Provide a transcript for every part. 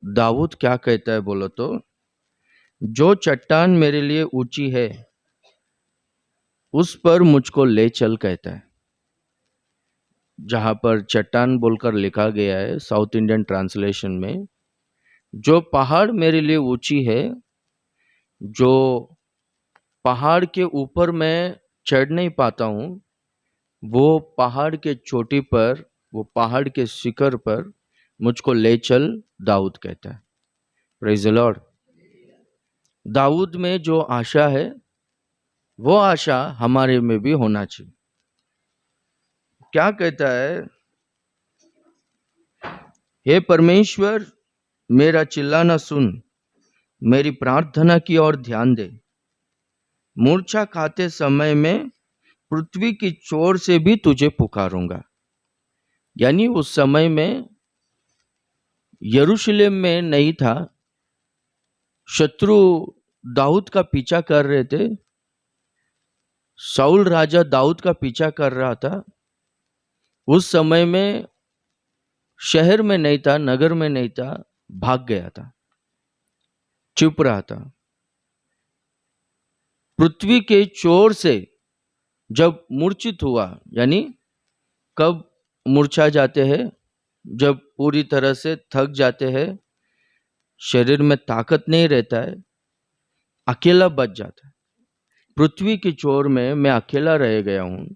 दाऊद क्या कहता है बोलो तो, जो चट्टान मेरे लिए ऊंची है उस पर मुझको ले चल कहता है। जहां पर चट्टान बोलकर लिखा गया है साउथ इंडियन ट्रांसलेशन में, जो पहाड़ मेरे लिए ऊंची है, जो पहाड़ के ऊपर मैं चढ़ नहीं पाता हूं, वो पहाड़ के चोटी पर, वो पहाड़ के शिखर पर मुझको ले चल, दाऊद कहता है। Praise the Lord. दाऊद में जो आशा है वो आशा हमारे में भी होना चाहिए। क्या कहता है, हे परमेश्वर मेरा चिल्लाना सुन, मेरी प्रार्थना की ओर ध्यान दे। मूर्छा खाते समय में पृथ्वी की चोर से भी तुझे पुकारूंगा। यानी उस समय में यरूशलेम में नहीं था, शत्रु दाऊद का पीछा कर रहे थे, शाऊल राजा दाऊद का पीछा कर रहा था। उस समय में शहर में नहीं था, नगर में नहीं था, भाग गया था, चुप रहा था। पृथ्वी के चोर से जब मूर्छित हुआ, यानी कब मूर्छा जाते हैं, जब पूरी तरह से थक जाते हैं, शरीर में ताकत नहीं रहता है, अकेला बच जाता है। पृथ्वी की चोर में मैं अकेला रह गया हूं,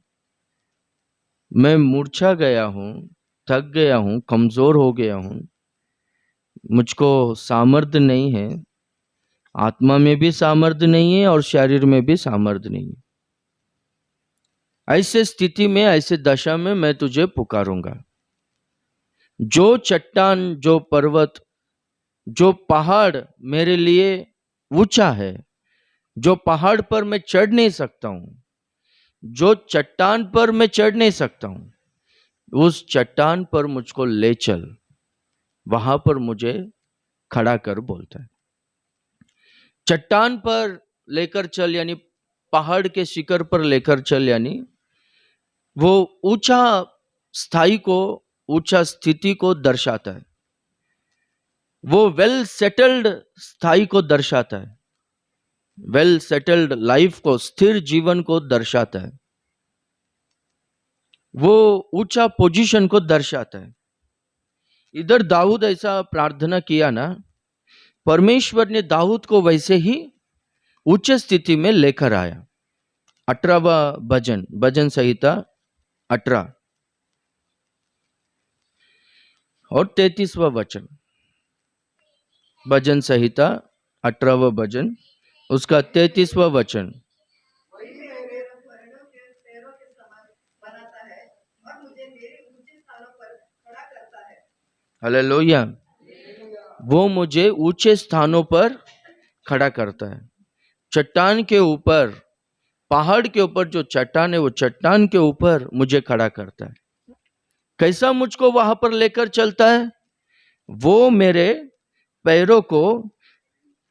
मैं मूर्छा गया हूं, थक गया हूं, कमजोर हो गया हूं, मुझको सामर्थ्य नहीं है, आत्मा में भी सामर्थ्य नहीं है और शरीर में भी सामर्थ्य नहीं है। ऐसे स्थिति में, ऐसे दशा में मैं तुझे पुकारूंगा। जो चट्टान, जो पर्वत, जो पहाड़ मेरे लिए ऊंचा है, जो पहाड़ पर मैं चढ़ नहीं सकता हूं, जो चट्टान पर मैं चढ़ नहीं सकता हूं, उस चट्टान पर मुझको ले चल, वहां पर मुझे खड़ा कर बोलता है। चट्टान पर लेकर चल यानी पहाड़ के शिखर पर लेकर चल, यानी वो ऊंचा स्थाई को, ऊंचा स्थिति को दर्शाता है, वो वेल सेटल्ड स्थाई को दर्शाता है, वेल सेटल्ड लाइफ को, स्थिर जीवन को दर्शाता है, वो ऊंचा पोजीशन को दर्शाता है। इधर दाऊद ऐसा प्रार्थना किया ना, परमेश्वर ने दाऊद को वैसे ही उच्च स्थिति में लेकर आया। 18वां भजन, भजन संहिता 18 और 33वां वचन, भजन संहिता 18वां भजन, उसका 33वां वचन। हालेलुया। वो मुझे ऊंचे स्थानों पर खड़ा करता है। चट्टान के ऊपर, पहाड़ के ऊपर जो चट्टान है, वो चट्टान के ऊपर मुझे खड़ा करता है। कैसा मुझको वहां पर लेकर चलता है? वो मेरे पैरों को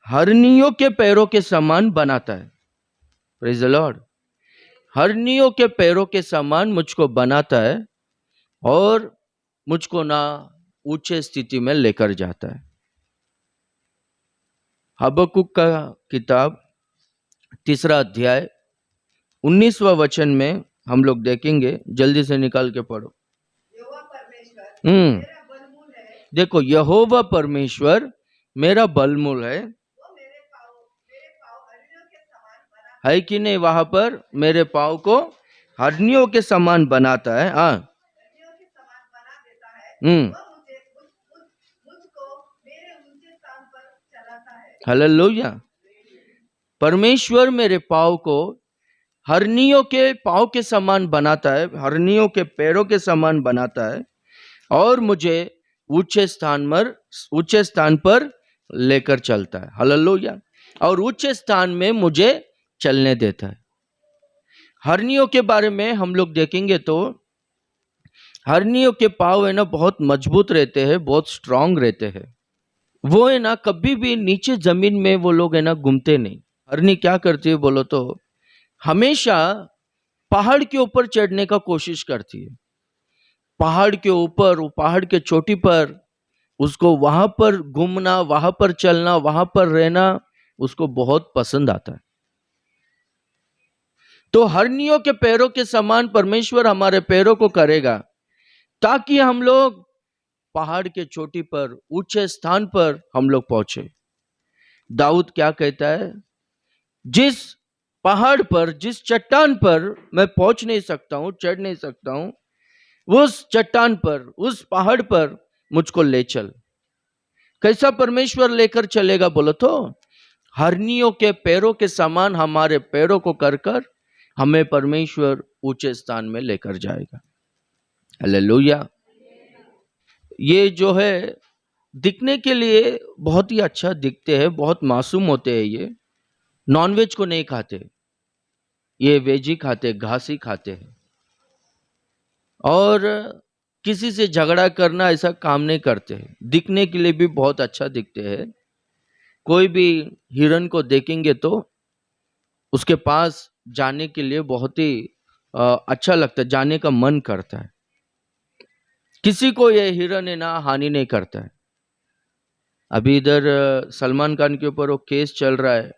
हरनियों के पैरों के समान बनाता है। Praise the Lord. हरनियों के पैरों के समान मुझको बनाता है और मुझको ना ऊंचे स्थिति में लेकर जाता है। हबक्कुक का किताब 3 अध्याय 19वां वचन में हम लोग देखेंगे, जल्दी से निकाल के पढ़ो। देखो, यहोवा परमेश्वर मेरा बलमूल है कि नहीं? वहां पर मेरे पाँव को हरनियों के समान बनाता है। हाँ, हालेलुया। परमेश्वर मेरे पाँव को हरनियों के पाँव के समान बनाता है, हरनियों के पैरों के समान बनाता है और मुझे ऊंचे स्थान पर लेकर चलता है। हालेलुया। और ऊंचे स्थान में मुझे चलने देता है। हरनियों के बारे में हम लोग देखेंगे तो हरनियों के पाँव है ना बहुत मजबूत रहते हैं, बहुत स्ट्रांग रहते हैं। वो है ना कभी भी नीचे जमीन में वो लोग है ना घूमते नहीं। हरनी क्या करती है बोलो तो, हमेशा पहाड़ के ऊपर चढ़ने का कोशिश करती है। पहाड़ के ऊपर, पहाड़ के चोटी पर उसको वहां पर घूमना, वहां पर चलना, वहां पर रहना उसको बहुत पसंद आता है। तो हरनियों के पैरों के समान परमेश्वर हमारे पैरों को करेगा, ताकि हम लोग पहाड़ के चोटी पर, ऊंचे स्थान पर हम लोग पहुंचे। दाऊद क्या कहता है? जिस पहाड़ पर, जिस चट्टान पर मैं पहुंच नहीं सकता हूं, चढ़ नहीं सकता हूं, उस चट्टान पर, उस पहाड़ पर मुझको ले चल। कैसा परमेश्वर लेकर चलेगा बोलो तो? हरनियों के पैरों के समान हमारे पैरों को कर कर हमें परमेश्वर ऊंचे स्थान में लेकर जाएगा। हालेलुया। ये जो है दिखने के लिए बहुत ही अच्छा दिखते हैं, बहुत मासूम होते हैं। ये नॉनवेज को नहीं खाते, ये वेज ही खाते, घास ही खाते हैं, और किसी से झगड़ा करना ऐसा काम नहीं करते हैं। दिखने के लिए भी बहुत अच्छा दिखते हैं। कोई भी हिरन को देखेंगे तो उसके पास जाने के लिए बहुत ही अच्छा लगता है, जाने का मन करता है। किसी को ये हिरन है ना हानि नहीं करता है। अभी इधर सलमान खान के ऊपर वो केस चल रहा है,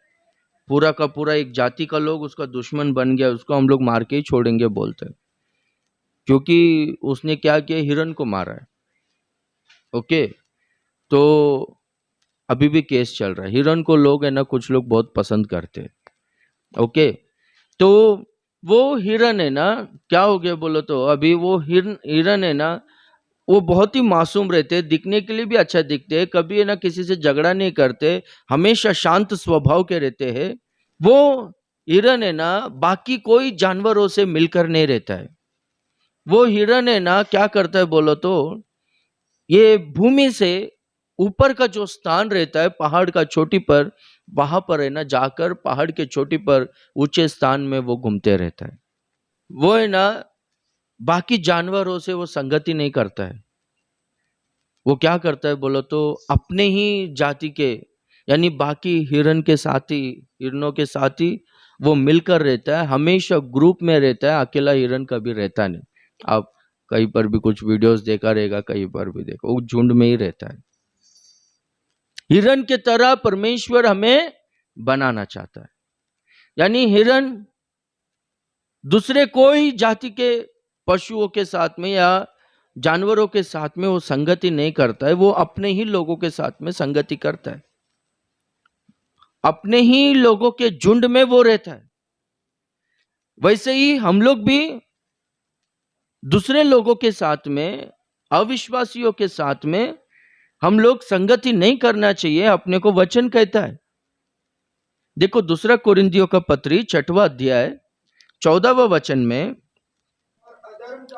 पूरा का पूरा एक जाति का लोग उसका दुश्मन बन गया, उसको हम लोग मार के ही छोड़ेंगे बोलते हैं, क्योंकि उसने क्या किया, हिरन को मारा है। ओके, तो अभी भी केस चल रहा है। हिरन को लोग है ना, कुछ लोग बहुत पसंद करते हैं। ओके, तो वो हिरन है ना, क्या हो गया बोलो तो? अभी वो हिरन है ना, वो बहुत ही मासूम रहते हैं, दिखने के लिए भी अच्छा दिखते हैं, कभी है ना किसी से झगड़ा नहीं करते, हमेशा शांत स्वभाव के रहते हैं। वो हिरन है ना बाकी कोई जानवरों से मिलकर नहीं रहता है। वो हिरन है ना क्या करता है बोलो तो? ये भूमि से ऊपर का जो स्थान रहता है पहाड़ का चोटी पर, वहां पर है ना जाकर पहाड़ के चोटी पर ऊंचे स्थान में वो घूमते रहता है। वो है ना बाकी जानवरों से वो संगति नहीं करता है। वो क्या करता है बोलो तो? अपने ही जाति के, यानी बाकी हिरन के साथी, हिरनों के साथी वो मिलकर रहता है, हमेशा ग्रुप में रहता है। अकेला हिरन कभी रहता नहीं। आप कहीं पर भी कुछ वीडियोस देखा रहेगा, कहीं पर भी देखो, वो झुंड में ही रहता है। हिरन के तरह परमेश्वर हमें बनाना चाहता है। यानी हिरन दूसरे कोई जाति के पशुओं के साथ में या जानवरों के साथ में वो संगति नहीं करता है, वो अपने ही लोगों के साथ में संगति करता है, अपने ही लोगों के झुंड में वो रहता है। वैसे ही हम लोग भी दूसरे लोगों के साथ में, अविश्वासियों के साथ में हम लोग संगति नहीं करना चाहिए। अपने को वचन कहता है, देखो दूसरा कोरिन्थियों का पत्री 6वां अध्याय 14वां वचन में,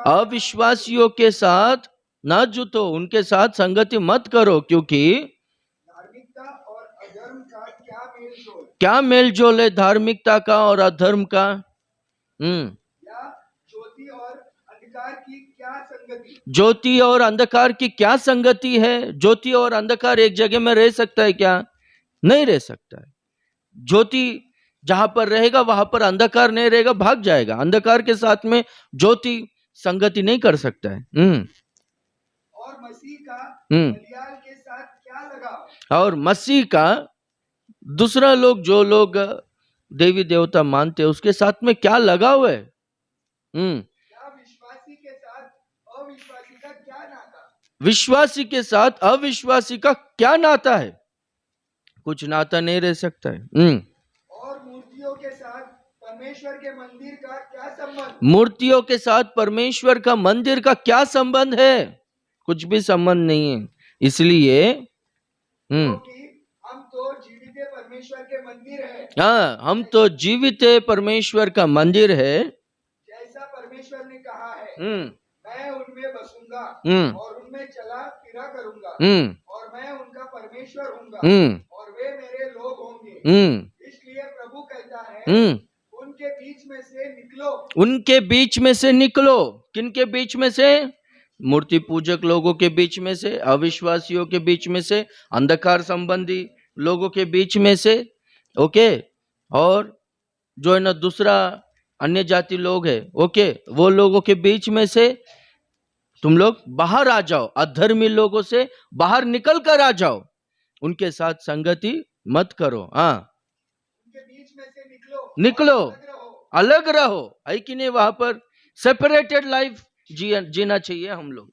अविश्वासियों के साथ ना जुटो, उनके साथ संगति मत करो, क्योंकि धार्मिकता और अधर्म का क्या मेल जोल है? धार्मिकता का और अधर्म का? या ज्योति और अंधकार की क्या संगति? ज्योति और अंधकार की क्या संगति है? ज्योति और अंधकार एक जगह में रह सकता है क्या? नहीं रह सकता है। ज्योति जहां पर रहेगा वहां पर अंधकार नहीं रहेगा, भाग जाएगा। अंधकार के साथ में ज्योति संगति नहीं कर सकता है। और मसीह का बलियाल के साथ क्या लगा? और मसीह का दूसरा लोग, जो लोग देवी देवता मानते हैं, उसके साथ में क्या लगाव है? क्या विश्वासी के साथ अविश्वासी का क्या नाता? विश्वासी के साथ अविश्वासी का क्या नाता है? कुछ नाता नहीं रह सकता है। और मूर्तियों के साथ परमेश्वर के मंदिर का क्या संबंध? मूर्तियों के साथ परमेश्वर का मंदिर का क्या संबंध है? कुछ भी संबंध नहीं है। इसलिए हम तो जीवित परमेश्वर के मंदिर है। हाँ, हम तो जीवित परमेश्वर का मंदिर है। जैसा परमेश्वर ने कहा है, मैं उनमें बसूंगा और उनमें चला फिरा करूंगा, और मैं उनका परमेश्वर हूँगा और वे मेरे लोग होंगे। इसलिए प्रभु कहता है, उनके बीच में से निकलो। उनके बीच में से निकलो। किनके बीच में से? मूर्ति पूजक लोगों के बीच में से, अविश्वासियों के बीच में से, अंधकार संबंधी लोगों के बीच में से। ओके, और जो है ना दूसरा अन्य जाति लोग है, ओके, वो लोगों के बीच में से तुम लोग बाहर आ जाओ, अधर्मी लोगों से बाहर निकल कर आ जाओ, उनके साथ संगति मत करो। हाँ, उनके बीच में से निकलो, अलग रहो। अलग रहो, है कि नहीं? वहां पर सेपरेटेड लाइफ जीना चाहिए हम लोग,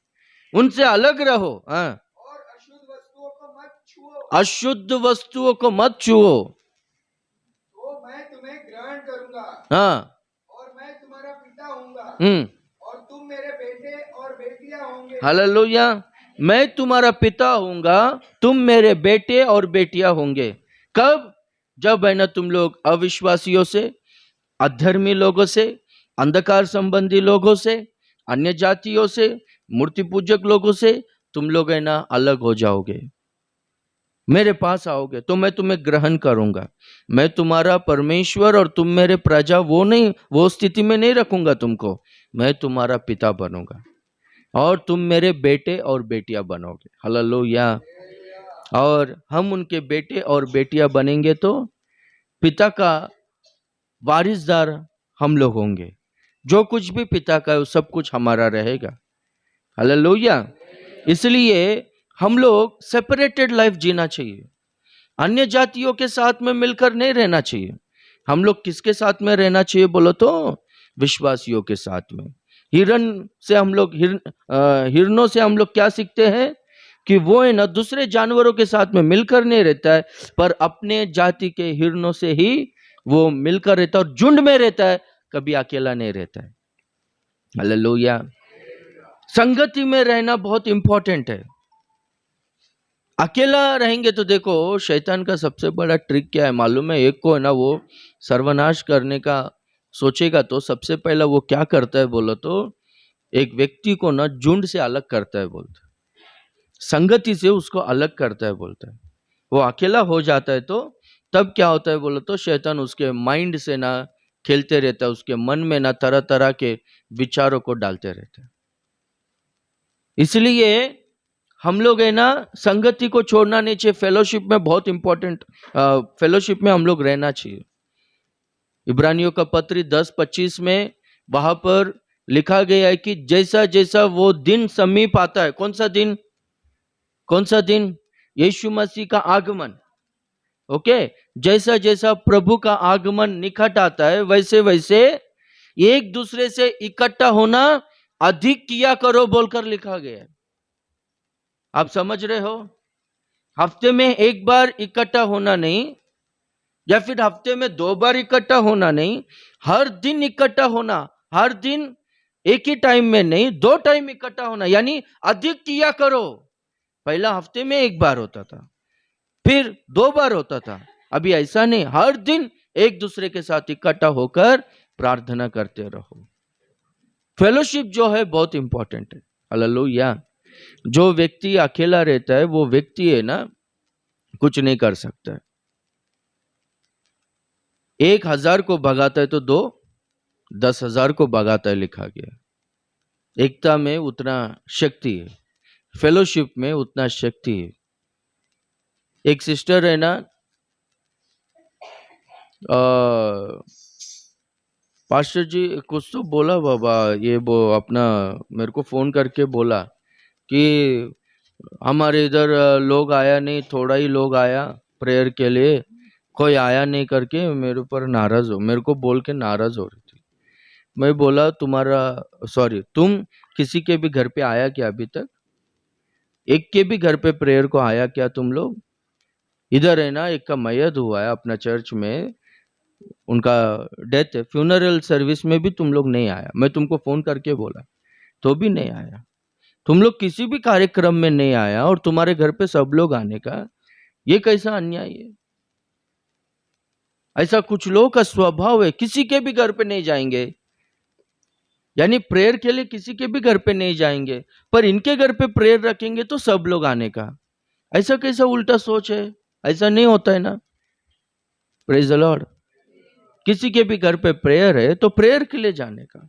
उनसे अलग रहो। हाँ, और अशुद्ध वस्तुओं को मत छुओ, अशुद्ध वस्तुओं को मत छुओ। तो मैं तुम्हें ग्रहण करूंगा, हाँ, और मैं तुम्हारा पिता होऊंगा, हम्म, और तुम मेरे बेटे और बेटियां होंगे। हालेलुया। मैं तुम्हारा पिता होऊंगा, तुम मेरे बेटे और बेटियां होंगे। कब? जब है ना तुम लोग अविश्वासियों से, अधर्मी लोगों से, अंधकार संबंधी लोगों से, अन्य जातियों से, मूर्ति पूजक लोगों से तुम लोग है ना अलग हो जाओगे, मेरे पास आओगे तो मैं तुम्हें ग्रहण करूंगा। मैं तुम्हारा परमेश्वर और तुम मेरे प्रजा, वो नहीं, वो स्थिति में नहीं रखूंगा तुमको। मैं तुम्हारा पिता बनूंगा और तुम मेरे बेटे और बेटियां बनोगे। हालेलुया। और हम उनके बेटे और बेटियां बनेंगे तो पिता का वारिसदार हम लोग होंगे। जो कुछ भी पिता का है वो सब कुछ हमारा रहेगा। हालेलुया। इसलिए हम लोग सेपरेटेड लाइफ जीना चाहिए, अन्य जातियों के साथ में मिलकर नहीं रहना चाहिए। हम लोग किसके साथ में रहना चाहिए बोलो तो? विश्वासियों के साथ में। हिरन से हम लोग हिरनों से हम लोग क्या सीखते हैं कि वो है ना दूसरे जानवरों के साथ में मिलकर नहीं रहता है, पर अपने जाति के हिरनों से ही वो मिलकर रहता है और झुंड में रहता है, कभी अकेला नहीं रहता है। हालेलुया। संगति में रहना बहुत इंपॉर्टेंट है। अकेला रहेंगे तो देखो, शैतान का सबसे बड़ा ट्रिक क्या है मालूम है? एक को है ना वो सर्वनाश करने का सोचेगा तो सबसे पहला वो क्या करता है बोलो तो, एक व्यक्ति को ना झुंड से अलग करता है बोलता है, संगति से उसको अलग करता है बोलता है। वो अकेला हो जाता है तो तब क्या होता है बोलो तो, शैतान उसके माइंड से ना खेलते रहता है, उसके मन में ना तरह तरह के विचारों को डालते रहता है। इसलिए हम लोग है ना संगति को छोड़ना नहीं चाहिए। फेलोशिप में बहुत इंपॉर्टेंट, फेलोशिप में हम लोग रहना चाहिए। इब्रानियों का पत्र 10:25 में वहां पर लिखा गया है कि जैसा जैसा वो दिन समीप आता है, कौन सा दिन? कौन सा दिन? यीशु मसीह का आगमन। ओके, जैसा जैसा प्रभु का आगमन निकट आता है, वैसे वैसे एक दूसरे से इकट्ठा होना अधिक किया करो बोलकर लिखा गया है। आप समझ रहे हो? हफ्ते में एक बार इकट्ठा होना नहीं, या फिर हफ्ते में 2 बार इकट्ठा होना नहीं, हर दिन इकट्ठा होना। हर दिन एक ही टाइम में नहीं, 2 टाइम इकट्ठा होना, यानी अधिक किया करो। पहला हफ्ते में 1 बार होता था, फिर 2 बार होता था, अभी ऐसा नहीं, हर दिन एक दूसरे के साथ इकट्ठा होकर प्रार्थना करते रहो। फेलोशिप जो है बहुत इंपॉर्टेंट है। हालेलुया। जो व्यक्ति अकेला रहता है वो व्यक्ति है ना कुछ नहीं कर सकता है। 1000 को भगाता है तो 2 10,000 को भगाता है, लिखा गया। एकता में उतना शक्ति है, फेलोशिप में उतना शक्ति है। एक सिस्टर है ना, पास्टर जी कुछ तो बोला बाबा, ये वो अपना मेरे को फोन करके बोला कि हमारे इधर लोग आया नहीं, थोड़ा ही लोग आया प्रेयर के लिए, कोई आया नहीं करके मेरे ऊपर नाराज हो, मेरे को बोल के नाराज हो रही थी। मैं बोला तुम किसी के भी घर पे आया क्या अभी तक? एक के भी घर पे प्रेयर को आया क्या तुम लोग? इधर है ना एक का मयत हुआ है अपना चर्च में, उनका डेथ है, फ्यूनरल सर्विस में भी तुम लोग नहीं आया। मैं तुमको फोन करके बोला तो भी नहीं आया। तुम लोग किसी भी कार्यक्रम में नहीं आया और तुम्हारे घर पे सब लोग आने का, ये कैसा अन्याय है? ऐसा कुछ लोगों का स्वभाव है, किसी के भी घर पे नहीं जाएंगे, यानी प्रेयर के लिए किसी के भी घर पे नहीं जाएंगे, पर इनके घर पे प्रेयर रखेंगे तो सब लोग आने का। ऐसा कैसा उल्टा सोच है? ऐसा नहीं होता है ना। Praise the Lord. किसी के भी घर पे प्रेयर है तो प्रेयर के लिए जाने का।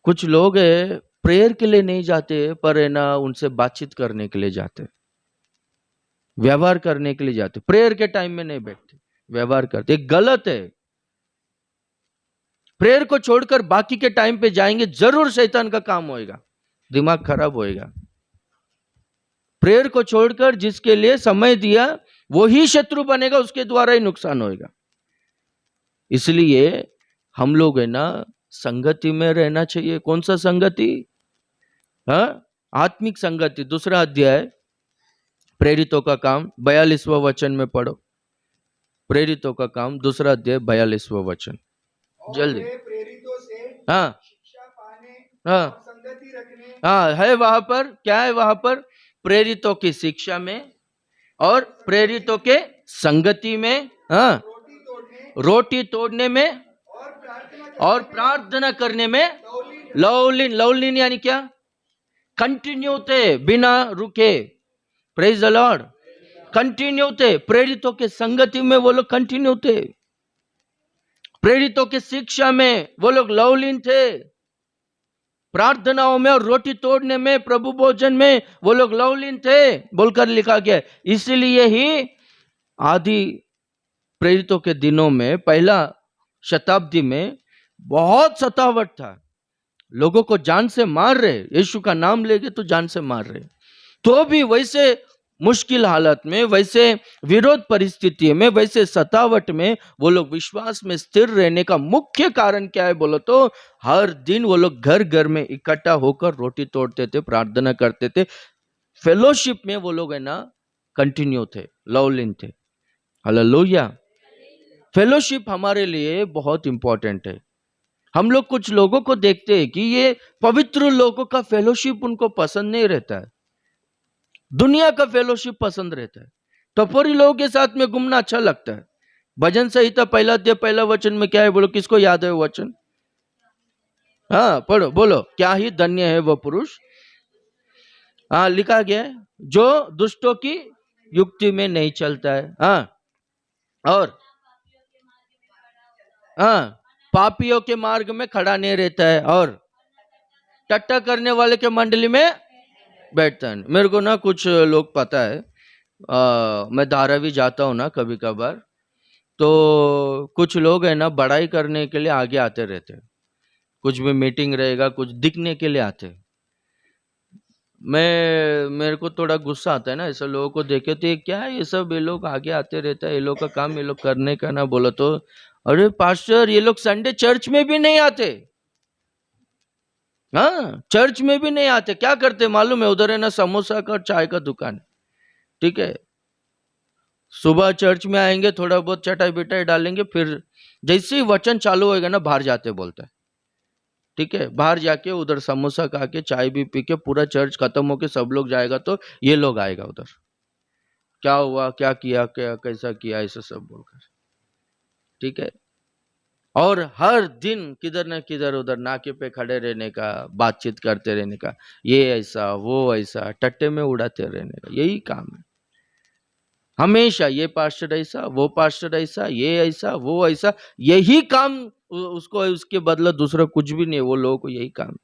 कुछ लोग है प्रेयर के लिए नहीं जाते, पर है ना उनसे बातचीत करने के लिए जाते, व्यवहार करने के लिए जाते, प्रेयर के टाइम में नहीं बैठते, व्यवहार करते। गलत है। प्रेयर को छोड़कर बाकी के टाइम पे जाएंगे, जरूर शैतान का काम होएगा, दिमाग खराब होएगा। प्रेयर को छोड़कर जिसके लिए समय दिया वो ही शत्रु बनेगा, उसके द्वारा ही नुकसान होएगा। इसलिए हम लोग है ना संगति में रहना चाहिए। कौन सा संगति? हाँ, आत्मिक संगति। दूसरा अध्याय प्रेरितों का काम 42वां वचन में पढ़ो। प्रेरितों का काम दूसरा अध्याय 42वां वचन, जल्दी। प्रेरितों से हाँ शिक्षा पाने हाँ और संगति रखने, हाँ, है वहां पर। क्या है वहां पर? प्रेरितों की शिक्षा में और प्रेरितों के संगति में, हाँ, रोटी तोड़ने में और प्रार्थना करने में लवलीन। लवलीन यानी क्या? कंटिन्यू थे, बिना रुके। Praise the Lord. कंटिन्यू थे, प्रेरितों के संगति में वो लोग कंटिन्यू थे, प्रेरितों की शिक्षा में वो लोग लवलीन थे, प्रार्थनाओं में और रोटी तोड़ने में, प्रभु भोजन में वो लोग लवलीन थे बोलकर लिखा गया। इसलिए ही आदि प्रेरितों के दिनों में, पहला शताब्दी में बहुत सतावट था, लोगों को जान से मार रहे, यीशु का नाम लेके तो जान से मार रहे। तो भी वैसे मुश्किल हालत में, वैसे विरोध परिस्थिति में, वैसे सतावट में वो लोग विश्वास में स्थिर रहने का मुख्य कारण क्या है बोलो तो हर दिन वो लोग घर घर में इकट्ठा होकर रोटी तोड़ते थे, प्रार्थना करते थे, फेलोशिप में वो लोग है ना कंटिन्यू थे, लवलीन थे। हालेलुया। फेलोशिप हमारे लिए बहुत इंपॉर्टेंट है। हम लोग कुछ लोगों को देखते हैं कि ये पवित्र लोगों का फेलोशिप उनको पसंद नहीं रहता है, दुनिया का फेलोशिप पसंद रहता है। टपोरी लोगों के साथ में घूमना अच्छा लगता है। भजन संहिता पहला अध्याय पहला वचन में क्या है बोलो? किसको याद है वचन? हाँ पढ़ो, बोलो। क्या ही धन्य है वो पुरुष, हाँ लिखा गया है, जो दुष्टों की युक्ति में नहीं चलता है, हाँ, और हाँ, पापियों के मार्ग में खड़ा नहीं रहता है, और टट्टा करने वाले के मंडली में बैठता है। मेरे को ना कुछ लोग पता है, मैं धारावी जाता हूँ ना कभी कभार, तो कुछ लोग है ना बड़ाई करने के लिए आगे आते रहते हैं, कुछ भी मीटिंग रहेगा कुछ दिखने के लिए आते। मेरे को थोड़ा गुस्सा आता है ना ऐसे लोगों को देखे, तो ये क्या है, ये सब ये लोग आगे आते रहता है, ये लोग का काम ये लोग करने का ना बोला तो, अरे पास्टर ये लोग संडे चर्च में भी नहीं आते, हाँ चर्च में भी नहीं आते। क्या करते मालूम है? उधर है ना समोसा का चाय का दुकान, ठीक है, सुबह चर्च में आएंगे, थोड़ा बहुत चटाई बिटाई डालेंगे, फिर जैसे ही वचन चालू होएगा ना बाहर जाते बोलते हैं, ठीक है, बाहर जाके उधर समोसा खा के चाय भी पी के पूरा चर्च खत्म होके सब लोग जाएगा तो ये लोग आएगा उधर, क्या हुआ, क्या किया, क्या कैसा किया, ऐसा सब बोलकर, ठीक है। और हर दिन किधर न किधर उधर नाके पे खड़े रहने का, बातचीत करते रहने का, ये ऐसा वो ऐसा, टट्टे में उड़ाते रहने का, यही काम है हमेशा। ये पास्टर ऐसा, वो पास्टर ऐसा, ये ऐसा वो ऐसा, यही काम उसको, उसके बदला दूसरा कुछ भी नहीं, वो लोगों को यही काम।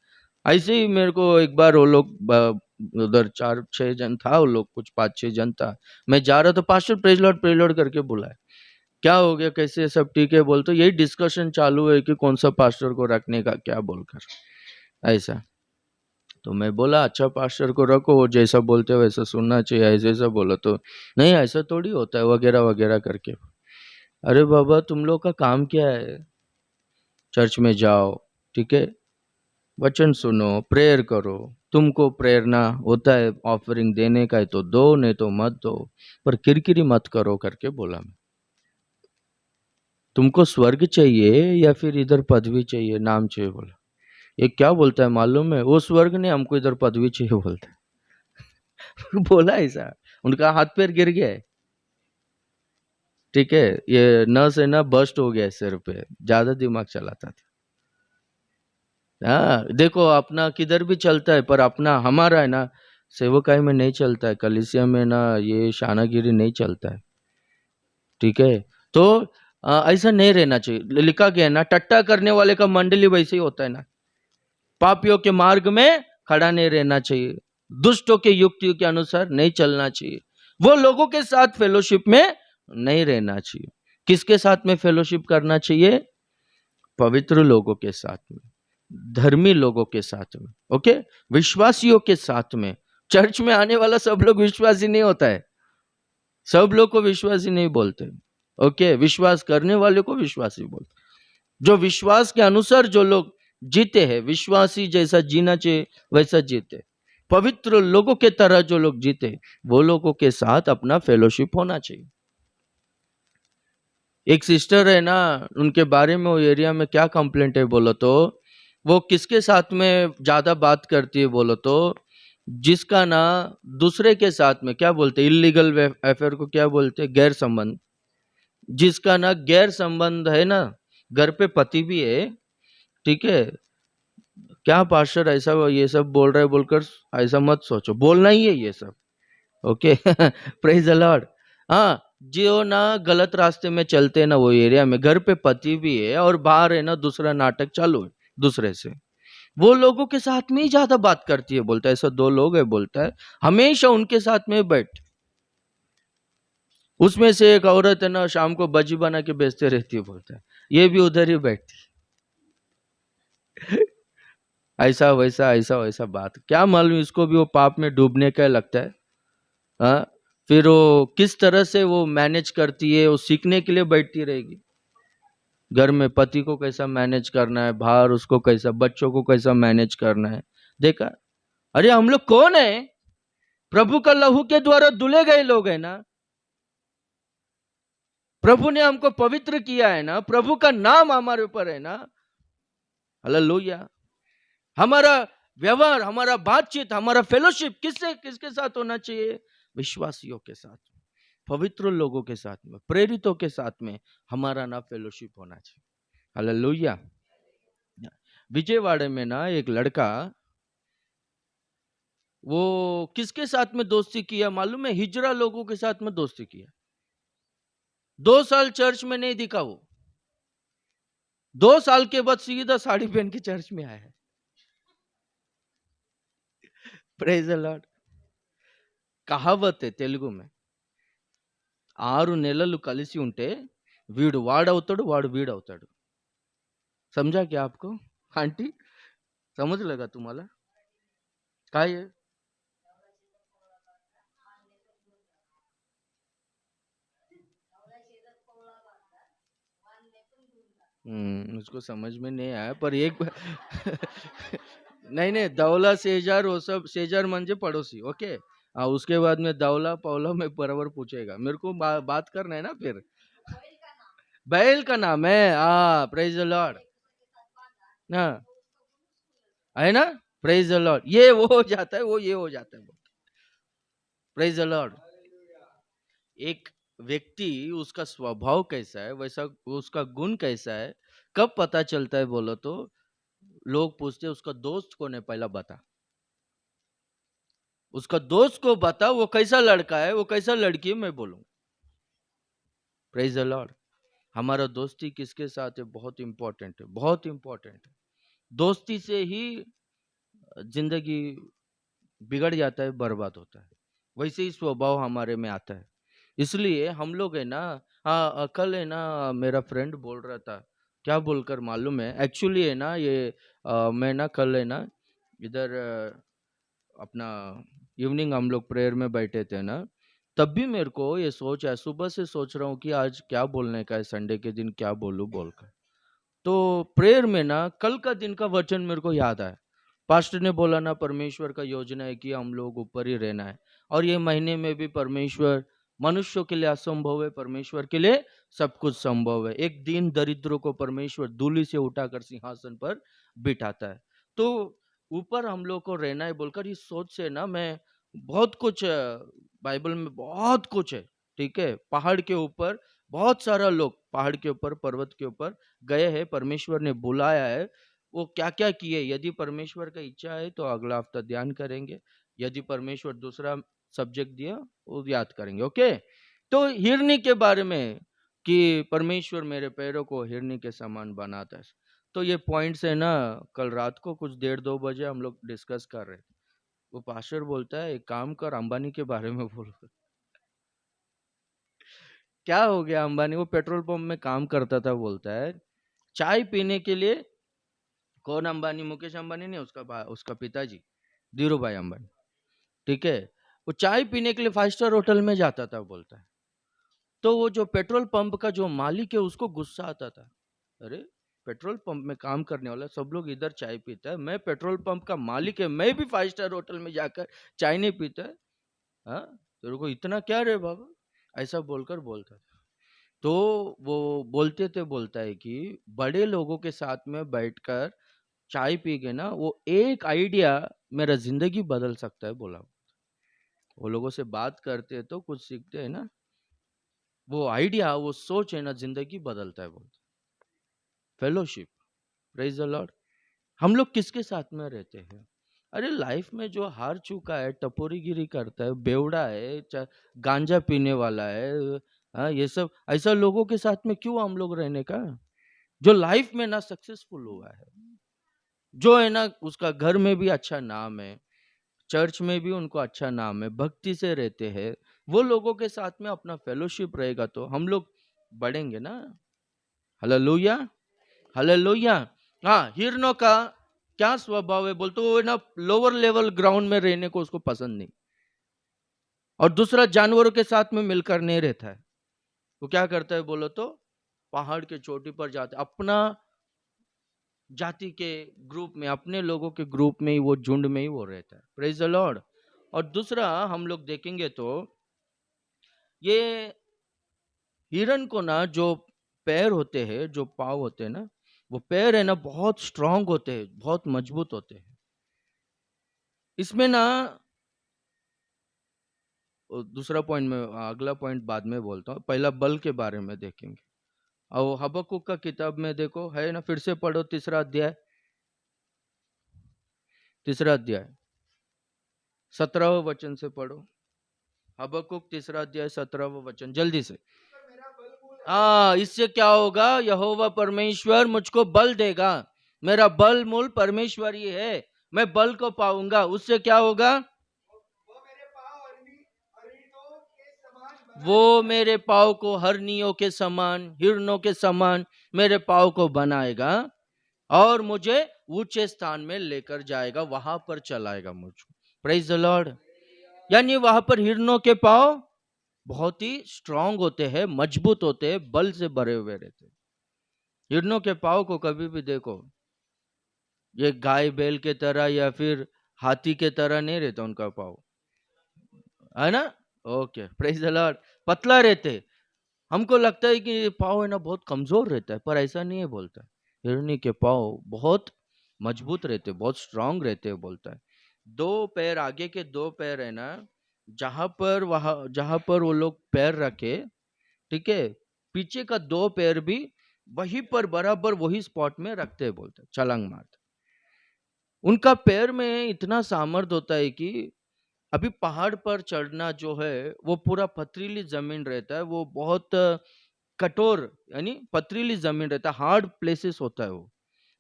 ऐसे ही मेरे को एक बार वो लोग उधर 4-6 जन था, वो लोग कुछ 5-6 जन था, मैं जा रहा था, पास्टर प्रेज लॉर्ड करके बुलाया, क्या हो गया, कैसे, सब ठीक है बोलते, यही डिस्कशन चालू है कि कौन सा पास्टर को रखने का क्या बोलकर ऐसा। तो मैं बोला अच्छा पास्टर को रखो, वो जैसा बोलते वैसा सुनना चाहिए, ऐसे ऐसा बोला तो नहीं ऐसा थोड़ी होता है वगैरह वगैरह करके। अरे बाबा तुम लोग का काम क्या है? चर्च में जाओ, ठीक है, वचन सुनो, प्रेयर करो, तुमको प्रेरणा होता है ऑफरिंग देने का है तो दो, नहीं तो मत दो, पर किरकिरी मत करो करके बोला मैं। तुमको स्वर्ग चाहिए या फिर इधर पदवी चाहिए, नाम चाहिए? बोला। ये क्या बोलता है मालूम है? वो स्वर्ग नहीं, हमको इधर पदवी चाहिए बोलता है बोला ऐसा, उनका हाथ पैर गिर गया है, ठीक है, ये नस है ना बस्ट हो गया है सिर पे, ज्यादा दिमाग चलाता था। हाँ देखो अपना किधर भी चलता है, पर अपना हमारा है ना सेवकाई में नहीं चलता है, कलीसिया में ना ये शानागिरी नहीं चलता है, ठीक है। तो ऐसा नहीं रहना चाहिए। लिखा गया है ना, टट्टा करने वाले का मंडली वैसे ही होता है ना, पापियों के मार्ग में खड़ा नहीं रहना चाहिए, दुष्टों के युक्तियों के अनुसार नहीं चलना चाहिए, वो लोगों के साथ फेलोशिप में नहीं रहना चाहिए। किसके साथ में फेलोशिप करना चाहिए? पवित्र लोगों के साथ में, धर्मी लोगों के साथ में, ओके, विश्वासियों के साथ में। चर्च में आने वाला सब लोग विश्वासी नहीं होता है, सब लोग को विश्वासी नहीं बोलते, ओके, विश्वास करने वाले को विश्वासी बोलते। जो विश्वास के अनुसार जो लोग जीते हैं, विश्वासी जैसा जीना चाहिए वैसा जीते, पवित्र लोगों के तरह जो लोग जीते, वो लोगों के साथ अपना फेलोशिप होना चाहिए। एक सिस्टर है ना, उनके बारे में वो एरिया में क्या कंप्लेंट है बोलो तो, वो किसके साथ में ज्यादा बात करती है बोलो तो, जिसका ना दूसरे के साथ में क्या बोलते, इलीगल अफेयर को क्या बोलते, गैर संबंध, जिसका ना गैर संबंध है ना, घर पे पति भी है, ठीक है, क्या पास्टर ऐसा ये सब बोल रहा है बोलकर ऐसा मत सोचो, बोलना ही है ये सब, ओके। Praise the Lord. हाँ, जो ना गलत रास्ते में चलते हैं ना वो एरिया में, घर पे पति भी है और बाहर है ना दूसरा नाटक चालू है दूसरे से, वो लोगों के साथ में ही ज्यादा बात करती है बोलता है, ऐसा 2 लोग है बोलता है, हमेशा उनके साथ में बैठ। उसमें से एक औरत है ना, शाम को बजी बना के बेचते रहती है बोलता है, ये भी उधर ही बैठती। ऐसा वैसा बात, क्या मालूम इसको भी वो पाप में डूबने का लगता है। हाँ, फिर वो किस तरह से वो मैनेज करती है, वो सीखने के लिए बैठती रहेगी। घर में पति को कैसा मैनेज करना है, बाहर उसको कैसा, बच्चों को कैसा मैनेज करना है, देखा। अरे हम लोग कौन है, प्रभु का लहू के द्वारा धुले गए लोग है ना, प्रभु ने हमको पवित्र किया है ना, प्रभु का नाम हमारे ऊपर है ना, हालेलुया। हमारा व्यवहार, हमारा बातचीत, हमारा फेलोशिप किसके साथ होना चाहिए, विश्वासियों के साथ, पवित्र लोगों के साथ में, प्रेरितों के साथ में हमारा ना फेलोशिप होना चाहिए, हालेलुया। विजयवाड़े में ना एक लड़का, वो किसके साथ में दोस्ती किया मालूम है, हिजरा लोगों के साथ में दोस्ती किया। 2 साल चर्च में नहीं दिखा वो, 2 साल के बाद सीधा साड़ी पहन के चर्च में आया है। Praise the Lord. कहावत है तेलुगु में, 6 నెలలు కలిసి ఉంటే వీడు వాడవుతాడు వాడు వీడవుతాడు। समझा क्या आपको आंटी, समझ लगा तुम्हाला काय है? उसको समझ में नहीं आया पर एक नहीं नहीं, दौला शेजार वो सब, शेजार म्हणजे पड़ोसी, ओके। हाँ, उसके बाद में दौला पौला में बराबर पूछेगा, मेरे को बात करना है ना फिर। बैल का नाम है, हाँ, प्रेज द लॉर्ड। हाँ, है ना, प्रेज द लॉर्ड, ये वो हो जाता है, वो ये हो जाता है, प्रेज द लॉर्ड। एक व्यक्ति, उसका स्वभाव कैसा है, वैसा उसका गुण कैसा है, कब पता चलता है बोलो तो, लोग पूछते हैं उसका दोस्त कौन है, पहला बता, उसका दोस्त को बता, वो कैसा लड़का है, वो कैसा लड़की है, मैं बोलूं। Praise the Lord. हमारा दोस्ती किसके साथ है, बहुत इंपॉर्टेंट है, बहुत इंपॉर्टेंट है। दोस्ती से ही जिंदगी बिगड़ जाता है, बर्बाद होता है, वैसे ही स्वभाव हमारे में आता है। इसलिए हम लोग है ना, हाँ, कल है ना मेरा फ्रेंड बोल रहा था, क्या बोलकर मालूम है, एक्चुअली है ना ये मैं ना कल है ना इधर अपना इवनिंग हम लोग प्रेयर में बैठे थे ना, तब भी मेरे को ये सोच है, सुबह से सोच रहा हूँ कि आज क्या बोलने का है, संडे के दिन क्या बोलूं बोलकर। तो प्रेयर में ना कल का दिन का वचन मेरे को याद आया। पास्टर ने बोला ना, परमेश्वर का योजना है कि हम लोग ऊपर ही रहना है, और ये महीने में भी परमेश्वर, मनुष्यों के लिए असंभव है, परमेश्वर के लिए सब कुछ संभव है। एक दिन दरिद्रों को परमेश्वर धूलि से उठाकर सिंहासन पर बिठाता है। तो ऊपर हम लोग को रहना है बोलकर इस सोच से ना मैं बहुत कुछ बाइबल में बहुत कुछ है, ठीक है, पहाड़ के ऊपर बहुत सारा लोग पहाड़ के ऊपर, पर्वत के ऊपर गए हैं, परमेश्वर ने बुलाया है, वो क्या क्या किए। यदि परमेश्वर का इच्छा है तो अगला हफ्ता ध्यान करेंगे, यदि परमेश्वर दूसरा सब्जेक्ट दिया वो याद करेंगे, ओके। तो हिरनी के बारे में कि परमेश्वर मेरे पैरों को हिरनी के समान बनाता है, तो ये पॉइंट्स है ना, कल रात को कुछ 1:30 बजे हम लोग डिस्कस कर रहे थे। वो पास्टर बोलता है एक काम कर, अंबानी के बारे में बोल। क्या हो गया अंबानी, वो पेट्रोल पंप में काम करता था बोलता है, चाय पीने के लिए कौन अंबानी, मुकेश अंबानी नहीं, उसका पिताजी धीरू भाई अंबानी, ठीक है, वो चाय पीने के लिए 5 स्टार होटल में जाता था बोलता है। तो वो जो पेट्रोल पंप का जो मालिक है उसको गुस्सा आता था, अरे पेट्रोल पंप में काम करने वाला सब लोग इधर चाय पीता है, मैं पेट्रोल पंप का मालिक है, मैं भी 5 स्टार होटल में जाकर चाय नहीं पीता है, हाँ तेरे को इतना क्या रे बाबा, ऐसा बोलकर बोलता था। तो वो बोलता है कि बड़े लोगों के साथ में बैठकर चाय पी के ना, वो एक आइडिया मेरा जिंदगी बदल सकता है बोला। वो लोगों से बात करते हैं तो कुछ सीखते हैं ना, वो आइडिया, वो सोच है ना, जिंदगी बदलता है बोलते। Fellowship, praise the Lord. हम लोग किसके साथ में रहते हैं? अरे लाइफ में जो हार चुका है, टपोरीगिरी करता है, बेवड़ा है, गांजा पीने वाला है, हाँ ये सब ऐसा लोगों के साथ में क्यों हम लोग रहने का? जो लाइफ में ना सक्सेसफुल हुआ है, जो है ना उसका घर में भी अच्छा नाम है, चर्च में भी उनको अच्छा नाम है, भक्ति से रहते हैं, वो लोगों के साथ में अपना फेलोशिप रहेगा तो हम लोग बढ़ेंगे ना। Hallelujah, hallelujah. हाँ, हिरनों का क्या स्वभाव है बोलते, वो ना लोअर लेवल ग्राउंड में रहने को उसको पसंद नहीं, और दूसरा जानवरों के साथ में मिलकर नहीं रहता है। वो क्या करता है बोलो तो, पहाड़ के चोटी पर जाते, अपना जाति के ग्रुप में, अपने लोगों के ग्रुप में ही, वो झुंड में ही वो रहता है। Praise the Lord. और दूसरा हम लोग देखेंगे तो ये हिरन को ना जो पैर होते हैं, जो पाँव होते हैं ना, वो पैर है ना बहुत स्ट्रांग होते हैं, बहुत मजबूत होते हैं। इसमें ना दूसरा पॉइंट में, अगला पॉइंट बाद में बोलता हूँ, पहला बल के बारे में देखेंगे। और हबक्कुक का किताब में देखो है ना, फिर से पढ़ो, तीसरा अध्याय 17वें वचन से पढ़ो। हबक्कुक 3 अध्याय 17वां वचन, जल्दी से। इससे क्या होगा, यहोवा परमेश्वर मुझको बल देगा, मेरा बल मूल परमेश्वर ही है, मैं बल को पाऊंगा। उससे क्या होगा, वो मेरे पाँव को हरनियों के समान, हिरनों के समान मेरे पाँव को बनाएगा और मुझे ऊंचे स्थान में लेकर जाएगा, वहां पर चलाएगा मुझको। Praise the Lord. यानी वहां पर हिरनों के पाँव बहुत ही स्ट्रांग होते हैं, मजबूत होते हैं, बल से भरे हुए रहते हैं। हिरनों के पाँव को कभी भी देखो, ये गाय बैल के तरह या फिर हाथी के तरह नहीं रहता उनका पाँव, है ना। Okay, praise the Lord. पतला रहते, हमको लगता है कि पाँव है ना बहुत कमजोर रहता है, पर ऐसा नहीं है बोलता है। हिरनी के पाँव बहुत मजबूत रहते, बहुत स्ट्रांग रहते बोलता है। 2 पैर, आगे के 2 पैर है ना, जहां पर वो लोग पैर रखे, ठीक है, पीछे का 2 पैर भी वहीं पर बराबर वही स्पॉट में रखते हैं बोलते हैं, छलांग मारते। उनका पैर में इतना सामर्थ्य होता है कि अभी पहाड़ पर चढ़ना जो है वो पूरा पथरीली जमीन रहता है, वो बहुत कठोर यानी पथरीली जमीन रहता है, हार्ड प्लेसेस होता है वो,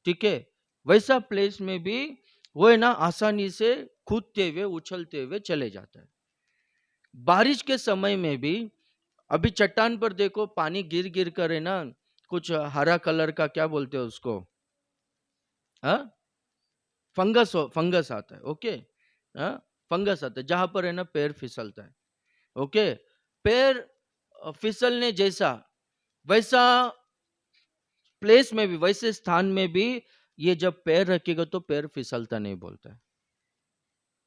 ठीक है। वैसा प्लेस में भी वो है ना आसानी से कूदते हुए, उछलते हुए चले जाता है। बारिश के समय में भी अभी चट्टान पर देखो, पानी गिर गिर कर है ना, कुछ हरा कलर का क्या बोलते हैं उसको, हाँ फंगस आता है, ओके, हाँ फंगस आता है, जहां पर है ना पैर फिसलता है, ओके। पैर फिसलने जैसा वैसा प्लेस में भी, वैसे स्थान में भी ये जब पैर रखेगा तो पैर फिसलता नहीं बोलता है।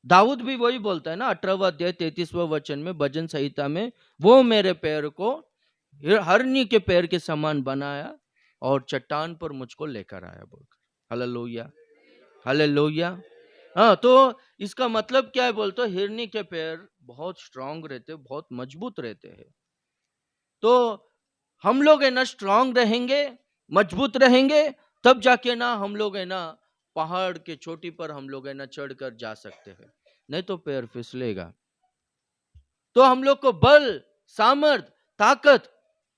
दाऊद भी वही बोलता है ना, 18वां अध्याय 33वां वचन में, भजन संहिता में, वो मेरे पैर को हरनी के पैर के समान बनाया और चट्टान पर मुझको लेकर आया बोलकर। Hallelujah, hallelujah. हाँ, तो इसका मतलब क्या है बोलते हो, हिरनी के पैर बहुत स्ट्रांग रहते, बहुत मजबूत रहते हैं। तो हम लोग है ना स्ट्रांग रहेंगे, मजबूत रहेंगे, तब जाके ना हम लोग है ना पहाड़ के चोटी पर हम लोग है ना चढ़कर जा सकते हैं, नहीं तो पैर फिसलेगा। तो हम लोग को बल, सामर्थ, ताकत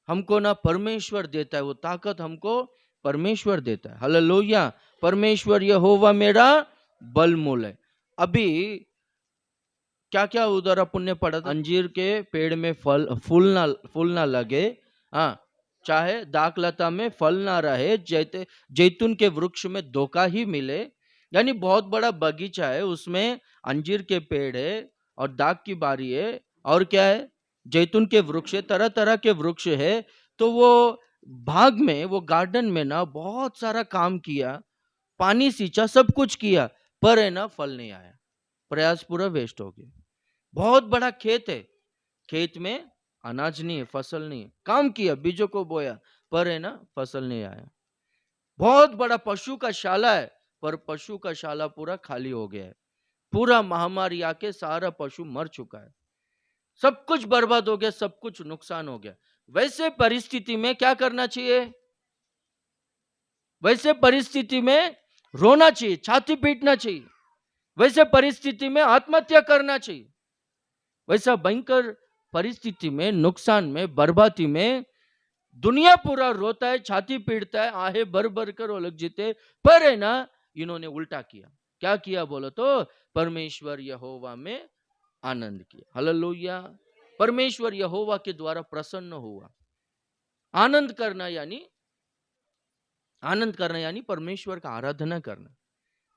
हमको ना परमेश्वर देता है, वो ताकत हमको परमेश्वर देता है। हालेलुया। परमेश्वर यहोवा मेरा बल मूल है। अभी क्या क्या उधर अपन ने पढ़ा था, अंजीर के पेड़ में फूल ना लगे, हाँ चाहे दाखलता में फल ना रहे, जैतून के वृक्ष में धोखा ही मिले। यानी बहुत बड़ा बगीचा है, उसमें अंजीर के पेड़ है और दाख की बारी है, और क्या है, जैतून के वृक्ष है, तरह तरह के वृक्ष है। तो वो बाग में, वो गार्डन में ना बहुत सारा काम किया, पानी सींचा, सब कुछ किया, पर है ना फल नहीं आया, प्रयास पूरा वेस्ट हो गया। बहुत बड़ा खेत है, खेत में अनाज नहीं है, फसल नहीं है, काम किया, बीजों को बोया, पर है ना फसल नहीं आया। बहुत बड़ा पशु का शाला है, पर पशु का शाला पूरा खाली हो गया है, पूरा महामारी आके सारा पशु मर चुका है, सब कुछ बर्बाद हो गया, सब कुछ नुकसान हो गया। वैसे परिस्थिति में क्या करना चाहिए? वैसे परिस्थिति में रोना चाहिए, छाती पीटना चाहिए, वैसे परिस्थिति में आत्महत्या करना चाहिए। वैसा भयंकर परिस्थिति में, नुकसान में, बर्बादी में दुनिया पूरा रोता है, छाती पीटता है, आहे भर भर कर वो लोग जीते, पर है ना इन्होंने उल्टा किया। क्या किया बोलो तो? परमेश्वर यहोवा में आनंद किया। हालेलुया। परमेश्वर यहोवा के द्वारा प्रसन्न हुआ। आनंद करना यानी परमेश्वर का आराधना करना,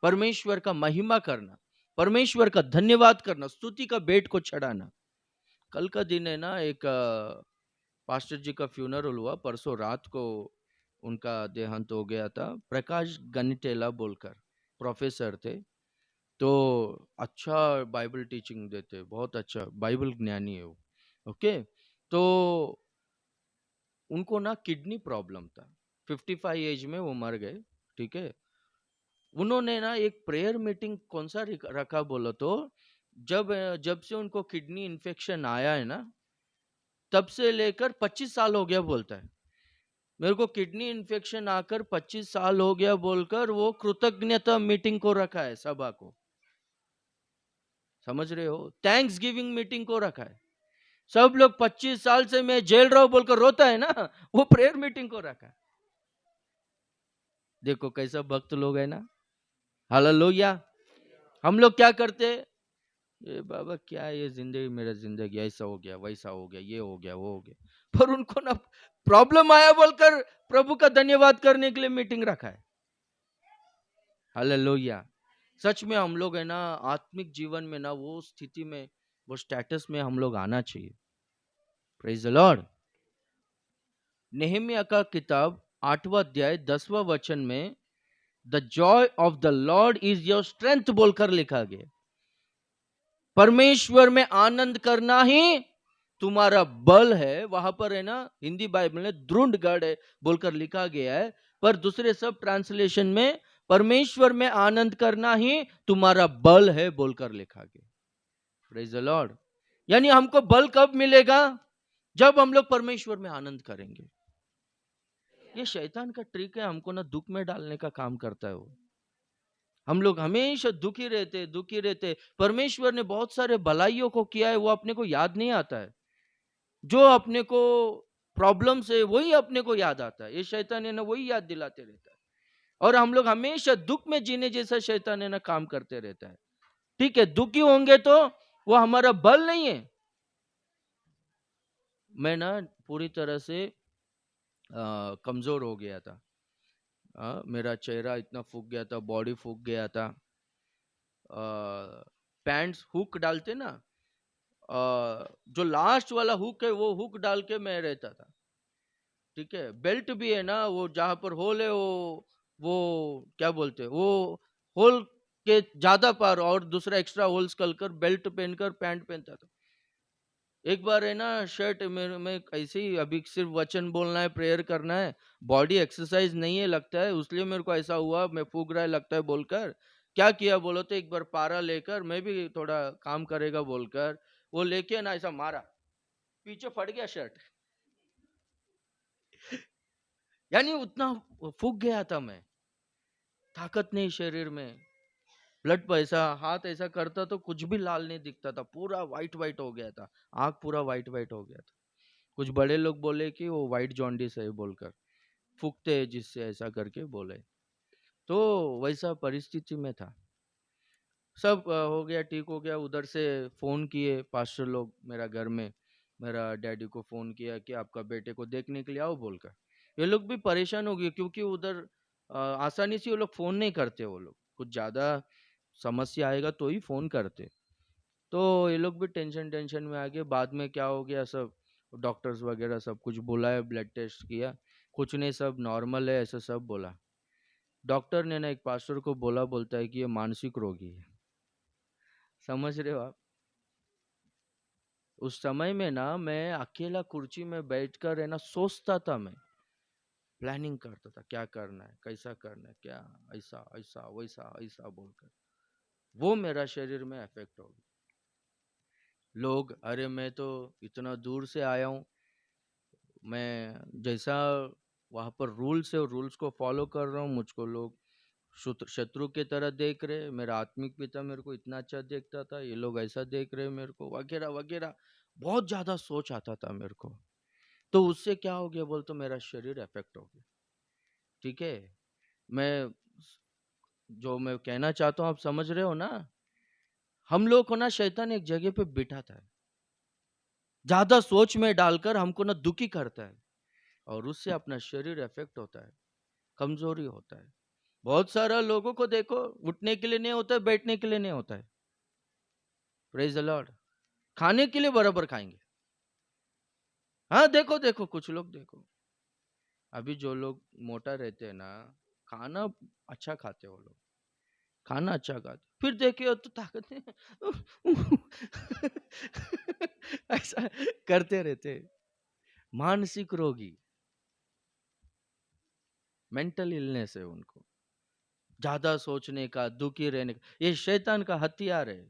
परमेश्वर का महिमा करना, परमेश्वर का धन्यवाद करना, स्तुति का भेंट को चढ़ाना। कल का दिन है ना, एक पास्टर जी का फ्यूनरल हुआ, परसों रात को उनका देहांत हो गया था। प्रकाश गनिटेला बोलकर प्रोफेसर थे, तो अच्छा बाइबल टीचिंग देते, बहुत अच्छा बाइबल ज्ञानी है वो। ओके, तो उनको ना किडनी प्रॉब्लम था, 55 एज में वो मर गए। ठीक है, उन्होंने ना एक प्रेयर मीटिंग कौन सा रखा बोलो तो, जब से उनको किडनी इन्फेक्शन आया है ना, तब से लेकर 25 साल हो गया बोलता है। मेरे को किडनी इन्फेक्शन आकर 25 साल हो गया बोलकर वो कृतज्ञता मीटिंग को रखा है, सभा को, समझ रहे हो, थैंक्स गिविंग मीटिंग को रखा है। सब लोग 25 साल से मैं जेल रहा हूं बोलकर रोता है ना, वो प्रेयर मीटिंग को रखा है। देखो कैसा भक्त लोग है ना। हालेलुया। हम लोग क्या करते, ये बाबा क्या ये जिंदगी, मेरा जिंदगी ऐसा हो गया, वैसा हो गया, ये हो गया, वो हो गया, पर उनको ना प्रॉब्लम आया बोलकर प्रभु का धन्यवाद करने के लिए मीटिंग रखा है। हालेलुया। सच में हम लोग है ना आत्मिक जीवन में ना वो स्थिति में, वो स्टेटस में हम लोग आना चाहिए। Praise the Lord. नेहमिया का किताब 8वां अध्याय 10वां वचन में the Joy of the Lord is your strength बोलकर लिखा गया। परमेश्वर में आनंद करना ही तुम्हारा बल है। वहां पर है ना हिंदी बाइबल में दृढ़ है बोलकर लिखा गया है, पर दूसरे सब ट्रांसलेशन में परमेश्वर में आनंद करना ही तुम्हारा बल है बोलकर लिखा गया। Praise the Lord. यानी हमको बल कब मिलेगा? जब हम लोग परमेश्वर में आनंद करेंगे। ये शैतान का ट्रिक है, हमको ना दुख में डालने का काम करता है वो। हम लोग हमेशा दुखी रहते। परमेश्वर ने बहुत सारे भलाइयों को किया है, वो अपने को याद नहीं आता है। जो अपने को प्रॉब्लम से वही अपने को याद आता है, ये शैतान है ना वही याद दिलाते रहता है, और हम लोग हमेशा दुख में जीने जैसा शैतान है ना काम करते रहता है। ठीक है, दुखी होंगे तो वो हमारा बल नहीं है। मैं ना पूरी तरह से कमजोर हो गया था। मेरा चेहरा इतना फूक गया था, बॉडी फूक गया था। पैंट्स हुक डालते ना, जो लास्ट वाला हुक है वो हुक डाल के मैं रहता था। ठीक है, बेल्ट भी है ना, वो जहां पर होल है वो क्या बोलते हैं, वो होल के ज्यादा पार और दूसरा एक्स्ट्रा होल्स कर बेल्ट पहनकर पैंट पहनता था। एक बार है ना शर्ट में ऐसे ही, अभी सिर्फ वचन बोलना है, प्रेयर करना है, बॉडी एक्सरसाइज नहीं है लगता है, उसलिए मेरे को ऐसा हुआ, मैं फूक रहा है लगता है बोलकर क्या किया बोलो तो, एक बार पारा लेकर, मैं भी थोड़ा काम करेगा बोलकर वो लेके ना ऐसा मारा, पीछे फट गया शर्ट। यानी उतना फूक गया था मैं, ताकत नहीं शरीर में, ब्लड पैसा, हाथ ऐसा करता तो कुछ भी लाल नहीं दिखता था, पूरा व्हाइट हो गया था, आंख पूरा व्हाइट हो गया था। कुछ बड़े लोग बोले कि वो व्हाइट जॉन्डिस है बोलकर, फूकते हैं जिससे, ऐसा करके बोले। तो वैसा परिस्थिति में था। सब हो गया, ठीक हो गया। उधर से फोन किए पास्टर लोग मेरा घर में, मेरा डैडी को फ़ोन किया कि आपका बेटे को देखने के लिए आओ बोलकर। ये लोग भी परेशान हो गए क्योंकि उधर आसानी से वो लोग फ़ोन नहीं करते, वो लोग कुछ ज़्यादा समस्या आएगा तो ही फ़ोन करते। तो ये लोग भी टेंशन टेंशन में आ गए। बाद में क्या हो गया, सब डॉक्टर्स वगैरह सब कुछ बुलाया, ब्लड टेस्ट किया, कुछ नहीं, सब नॉर्मल है, ऐसा सब बोला। डॉक्टर ने ना एक पास्टर को बोला, बोलता है कि ये मानसिक रोगी है। समझ रहे हो आप? उस समय में ना मैं अकेला कुर्सी में बैठकर है ना सोचता था, मैं प्लानिंग करता था क्या करना है, कैसा करना है, क्या ऐसा ऐसा वैसा ऐसा बोलकर वो मेरा शरीर में इफेक्ट हो गया। लोग, अरे मैं तो इतना दूर से आया हूँ, मैं जैसा वहां पर रूल्स है रूल्स को फॉलो कर रहा हूँ, मुझको लोग शत्रु की तरह देख रहे। मेरा आत्मिक पिता मेरे को इतना अच्छा देखता था, ये लोग ऐसा देख रहे मेरे को, वगैरह वगैरह। बहुत ज्यादा सोच आता था मेरे को। तो उससे क्या हो गया बोल, तो मेरा शरीर इफेक्ट हो गया। ठीक है, मैं जो मैं कहना चाहता हूँ आप समझ रहे हो ना। हम लोग को ना शैतान एक जगह पे बिठाता है, ज्यादा सोच में डालकर हमको ना दुखी करता है, और उससे अपना शरीर इफेक्ट होता है, कमजोरी होता है। बहुत सारा लोगों को देखो, उठने के लिए नहीं होता है, बैठने के लिए नहीं होता है। Praise the Lord. खाने के लिए बराबर खाएंगे। हाँ देखो देखो, कुछ लोग देखो, अभी जो लोग मोटा रहते हैं ना, खाना अच्छा खाते हैं वो लोग, खाना अच्छा खाते, फिर देखे हो तो ताकत नहीं। ऐसा करते रहते। मानसिक रोगी, मेंटल इलनेस है उनको, ज्यादा सोचने का, दुखी रहने का, ये शैतान का हथियार है।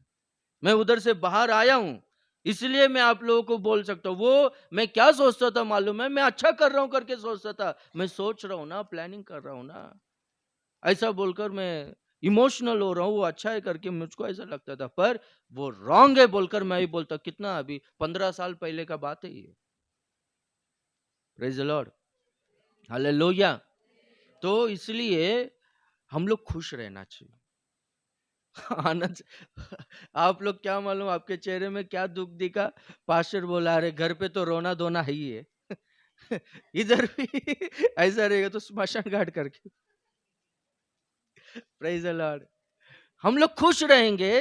मैं उधर से बाहर आया हूं, इसलिए मैं आप लोगों को बोल सकता हूं। वो मैं क्या सोचता था मालूम है, मैं अच्छा कर रहा हूं करके सोचता था। मैं सोच रहा हूं ना, प्लानिंग कर रहा हूं ना, ऐसा बोलकर मैं इमोशनल हो रहा हूं, वो अच्छा है करके मुझको ऐसा लगता था, पर वो रॉन्ग है बोलकर मैं ही बोलता। कितना, अभी 15 साल पहले का बात है ये। Praise the Lord, hallelujah. तो इसलिए हम लोग खुश रहना चाहिए। आनंद। आप लोग क्या मालूम आपके चेहरे में क्या दुख दिखा। पास्टर बोला, अरे घर पे तो रोना धोना है ही है। इधर भी ऐसा रहेगा तो स्मशान घाट करके। Praise the Lord. हम लोग खुश रहेंगे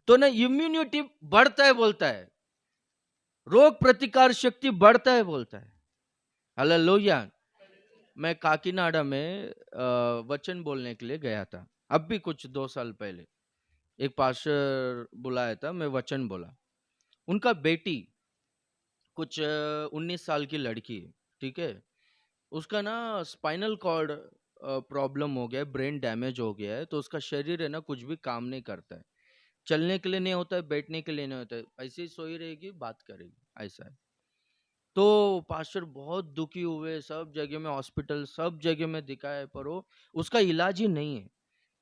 तो ना इम्यूनिटी बढ़ता है बोलता है, रोग प्रतिकार शक्ति बढ़ता है बोलता है। हालेलुया। मैं काकीनाडा में वचन बोलने के लिए गया था, अब भी कुछ 2 साल पहले। एक पास्टर बुलाया था, मैं वचन बोला। उनका बेटी कुछ 19 साल की लड़की है, ठीक है। उसका ना स्पाइनल कॉर्ड प्रॉब्लम हो गया है, ब्रेन डैमेज हो गया है, तो उसका शरीर है ना कुछ भी काम नहीं करता है, चलने के लिए नहीं होता है, बैठने के लिए नहीं होता है, ऐसे ही सोई रहेगी, बात करेगी, ऐसा है। तो पास्टर बहुत दुखी हुए, सब जगह में हॉस्पिटल सब जगह में दिखाया, पर वो उसका इलाज ही नहीं है।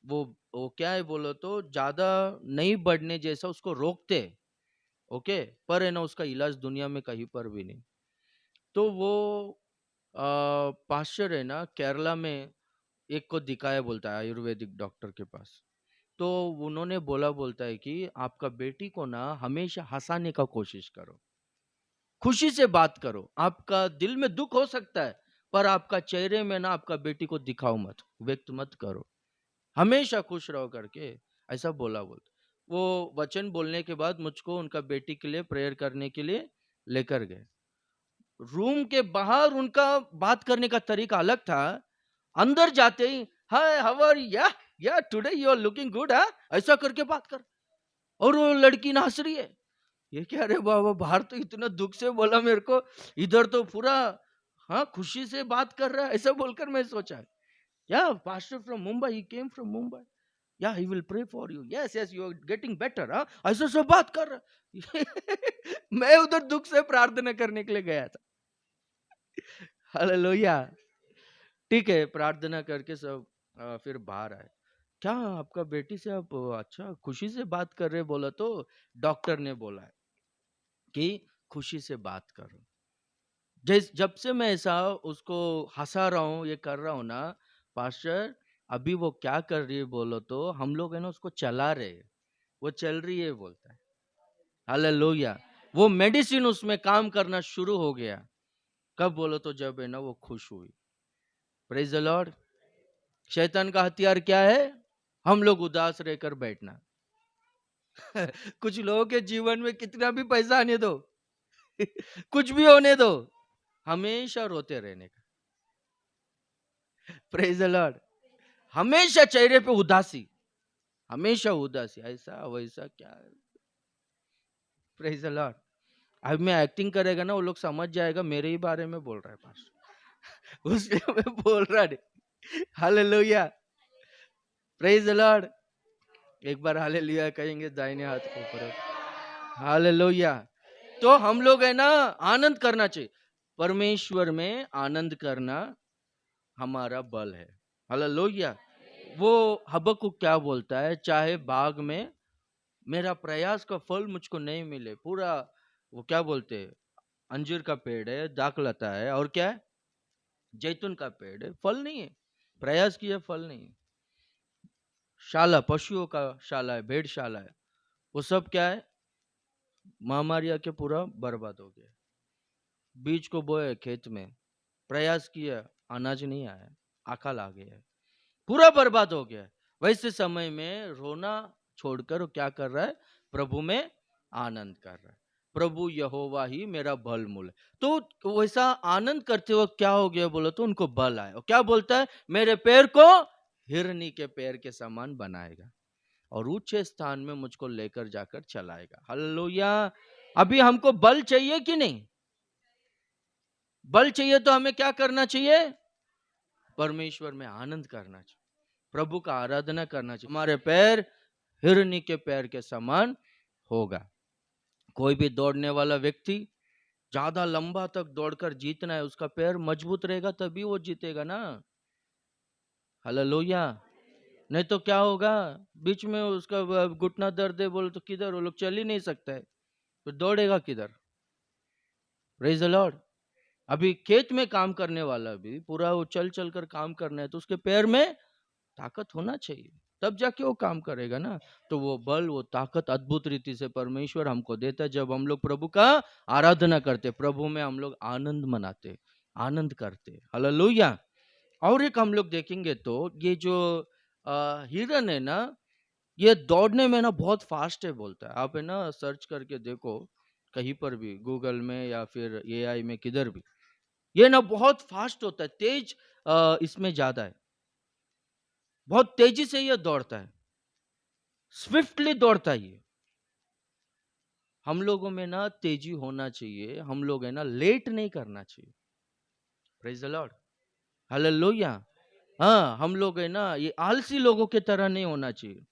वो क्या है बोलो तो, ज्यादा नहीं बढ़ने जैसा उसको रोकते हैं, ओके, पर है ना उसका इलाज दुनिया में कहीं पर भी नहीं। तो वो पास्चर है ना केरला में एक को दिखाया बोलता है, आयुर्वेदिक डॉक्टर के पास। तो उन्होंने बोला, बोलता है कि आपका बेटी को ना हमेशा हंसाने का कोशिश करो, खुशी से बात करो। आपका दिल में दुख हो सकता है, पर आपका चेहरे में ना आपका बेटी को दिखाओ मत, व्यक्त मत करो, हमेशा खुश रहो करके ऐसा बोला। वो वचन बोलने के बाद मुझको उनका बेटी के लिए प्रेयर करने के लिए लेकर गए। रूम के बाहर उनका बात करने का तरीका अलग था, अंदर जाते ही, हाय हाउ आर यू, या today you are looking good, हाँ, ऐसा करके बात कर। और वो लड़की ना हंस रही है। ये क्या, अरे बाबा, बाहर तो इतना दुख से बोला मेरे को, इधर तो पूरा हाँ खुशी से बात कर रहा है, ऐसा बोलकर मैं सोचा, yeah pastor from Mumbai, he came from Mumbai, yeah he will pray for you, yes yes you are getting better, हाँ, ऐसा सब बात कर रहा। मैं उधर दुख से प्रार्थना करने के लिए गया था। हालेलुया। ठीक है, प्रार्थना करके सब फिर बाहर आए। क्या आपका बेटी से आप अच्छा खुशी से बात कर रहे, बोला तो डॉक्टर ने बोला है कि खुशी से बात करो। जब से मैं ऐसा उसको हंसा रहा हूँ, ये कर रहा हूँ ना पास्टर, अभी वो क्या कर रही है बोलो तो, हम लोग है ना उसको चला रहे हैं, वो चल रही है बोलता है। हालेलुया। वो मेडिसिन उसमें काम करना शुरू हो गया। कब बोलो तो जब है ना वो खुश हुई। Praise the Lord. शैतान का हथियार क्या है? हम लोग उदास रहकर बैठना। कुछ लोगों के जीवन में कितना भी पैसा आने दो, कुछ भी होने दो, हमेशा रोते रहने का। Praise the Lord. हमेशा चेहरे पे उदासी, हमेशा उदासी, ऐसा वैसा क्या। Praise the Lord. अब मैं एक्टिंग करेगा ना वो लोग समझ जाएगा मेरे ही बारे में बोल रहा है पास। उसमें मैं बोल रहा नहीं। हालेलुया। Praise the Lord. एक बार हालेलुया कहेंगे दाहिने हाथ को ऊपर। हालेलुया। तो हम लोग है ना आनंद करना चाहिए। परमेश्वर में आनंद करना हमारा बल है। हालेलुया। वो हबक्कुक क्या बोलता है? चाहे बाग में मेरा प्रयास का फल मुझको नहीं मिले, पूरा वो क्या बोलते हैं, अंजीर का पेड़ है, दाखलता है, और क्या है, जैतून का पेड़ है, फल नहीं है, प्रयास किया फल नहीं है। शाला, पशुओं का शाला है, भेड़शाला है, वो सब क्या है, महामारी आके पूरा बर्बाद हो गया। बीज को बोए खेत में, प्रयास किया, अनाज नहीं आया, अकाल आ गया, पूरा बर्बाद हो गया। वैसे समय में रोना छोड़कर वो क्या कर रहा है? प्रभु में आनंद कर रहा है। प्रभु यहोवा ही मेरा बल मूल है। तो वैसा आनंद करते वक्त क्या हो गया बोलो तो उनको बल आया। और क्या बोलता है? मेरे पैर को हिरनी के पैर के समान बनाएगा और ऊंचे स्थान में मुझको लेकर जाकर चलाएगा। हालेलुया। अभी हमको बल चाहिए कि नहीं? बल चाहिए तो हमें क्या करना चाहिए? परमेश्वर में आनंद करना चाहिए, प्रभु का आराधना करना चाहिए। हमारे पैर हिरनी के पैर के समान होगा। कोई भी दौड़ने वाला व्यक्ति ज्यादा लंबा तक दौड़कर जीतना है, उसका पैर मजबूत रहेगा तभी वो जीतेगा ना। हालेलुया। नहीं तो क्या होगा? बीच में उसका घुटना दर्द है बोले तो किधर, वो लोग चल ही नहीं सकता है, तो दौड़ेगा किधर? Praise the Lord. अभी खेत में काम करने वाला भी पूरा वो चल चल कर काम करना है तो उसके पैर में ताकत होना चाहिए, तब जाके वो काम करेगा ना। तो वो बल, वो ताकत अद्भुत रीति से परमेश्वर हमको देता है जब हम लोग प्रभु का आराधना करते, प्रभु में हम लोग आनंद मनाते, आनंद करते। हालेलुया। और एक हम लोग देखेंगे तो ये जो हिरन है ना, ये दौड़ने में ना बहुत फास्ट है बोलता है। आप है ना सर्च करके देखो कहीं पर भी, गूगल में या फिर एआई में, किधर भी, ये ना बहुत फास्ट होता है, तेज इसमें ज्यादा है, बहुत तेजी से ये दौड़ता है, स्विफ्टली दौड़ता है ये। हम लोगों में ना तेजी होना चाहिए, हम लोग है ना लेट नहीं करना चाहिए। Praise the Lord. हालेलुया। हाँ, हम लोग है ना ये आलसी लोगों के तरह नहीं होना चाहिए,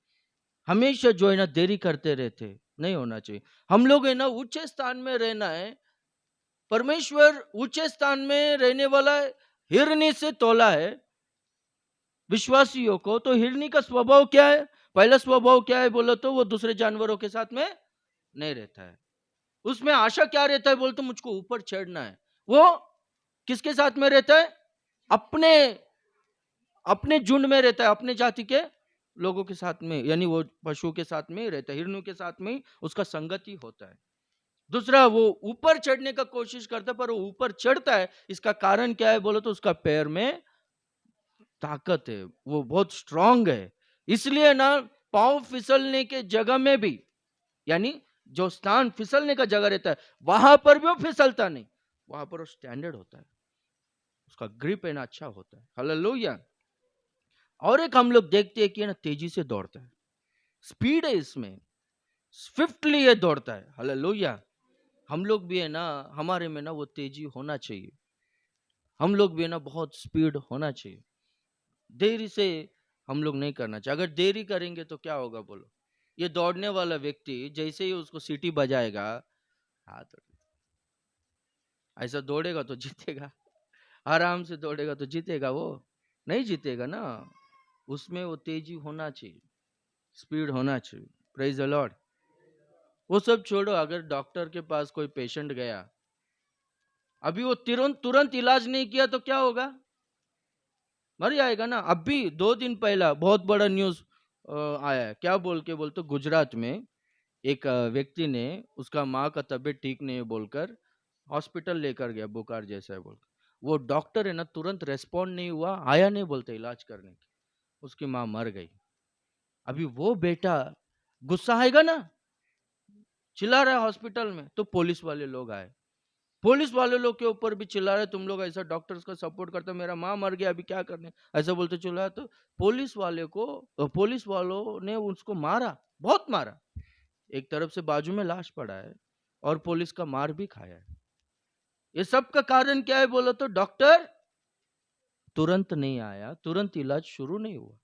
हमेशा जो है ना देरी करते रहते नहीं होना चाहिए। हम लोग है ना ऊंचे स्थान में रहना है। परमेश्वर ऊंचे स्थान में रहने वाला है, हिरनी से तोला है विश्वासियों को। तो हिरनी का स्वभाव क्या है? पहला स्वभाव क्या है बोलो तो वो दूसरे जानवरों के साथ में नहीं रहता है। उसमें आशा क्या रहता है बोलो तो मुझको ऊपर चढ़ना है। वो किसके साथ में रहता है? अपने अपने झुंड में रहता है, अपने जाति के लोगों के साथ में, यानी वो पशु के साथ में रहता है, हिरणों के साथ में उसका संगति होता है। दूसरा, वो ऊपर चढ़ने का कोशिश करता है, पर वो ऊपर चढ़ता है, इसका कारण क्या है बोलो तो उसका पैर में ताकत है, वो बहुत स्ट्रांग है। इसलिए ना पांव फिसलने के जगह में भी, यानी जो स्थान फिसलने का जगह रहता है वहां पर भी वो फिसलता नहीं, वहां पर वो स्टैंडर्ड होता है, उसका ग्रिप है ना अच्छा होता है। हालेलुया। और एक हम लोग देखते हैं कि ना तेजी से दौड़ता है, स्पीड है इसमें, स्विफ्टली ये दौड़ता है। हालेलुया। हम लोग भी है ना, हमारे में ना वो तेजी होना चाहिए, हम लोग भी है ना बहुत स्पीड होना चाहिए, देरी से हम लोग नहीं करना चाहिए। अगर देरी करेंगे तो क्या होगा बोलो? ये दौड़ने वाला व्यक्ति जैसे ही उसको सीटी बजाएगा, हाँ तो ऐसा दौड़ेगा तो जीतेगा, आराम से दौड़ेगा तो जीतेगा? वो नहीं जीतेगा ना। उसमें वो तेजी होना चाहिए, स्पीड होना चाहिए। Praise the Lord. वो सब छोड़ो, अगर डॉक्टर के पास कोई पेशेंट गया, अभी वो तुरंत तुरंत इलाज नहीं किया तो क्या होगा? मर जाएगा ना। अभी 2 दिन पहला बहुत बड़ा न्यूज आया है, क्या बोल के बोलते गुजरात में एक व्यक्ति ने उसका माँ का तबीयत ठीक नहीं है बोलकर हॉस्पिटल लेकर गया, बुखार जैसा है बोलकर। वो डॉक्टर है ना तुरंत रेस्पॉन्ड नहीं हुआ, आया नहीं बोलते इलाज करने की, उसकी माँ मर गई। अभी वो बेटा गुस्सा आएगा ना, चिल्ला रहा है हॉस्पिटल में, तो पुलिस वाले लोग आए, पुलिस वाले लोग के ऊपर भी चिल्ला रहे, तुम लोग ऐसा डॉक्टर्स का सपोर्ट करते हो, मेरा माँ मर गया अभी क्या करने, ऐसा बोलते चिल्ला। तो पुलिस वालों ने उसको मारा, बहुत मारा, एक तरफ से बाजू में लाश पड़ा है और पुलिस का मार भी खाया है। ये सब का कारण क्या है बोलो तो, डॉक्टर तुरंत नहीं आया, तुरंत इलाज शुरू नहीं हुआ।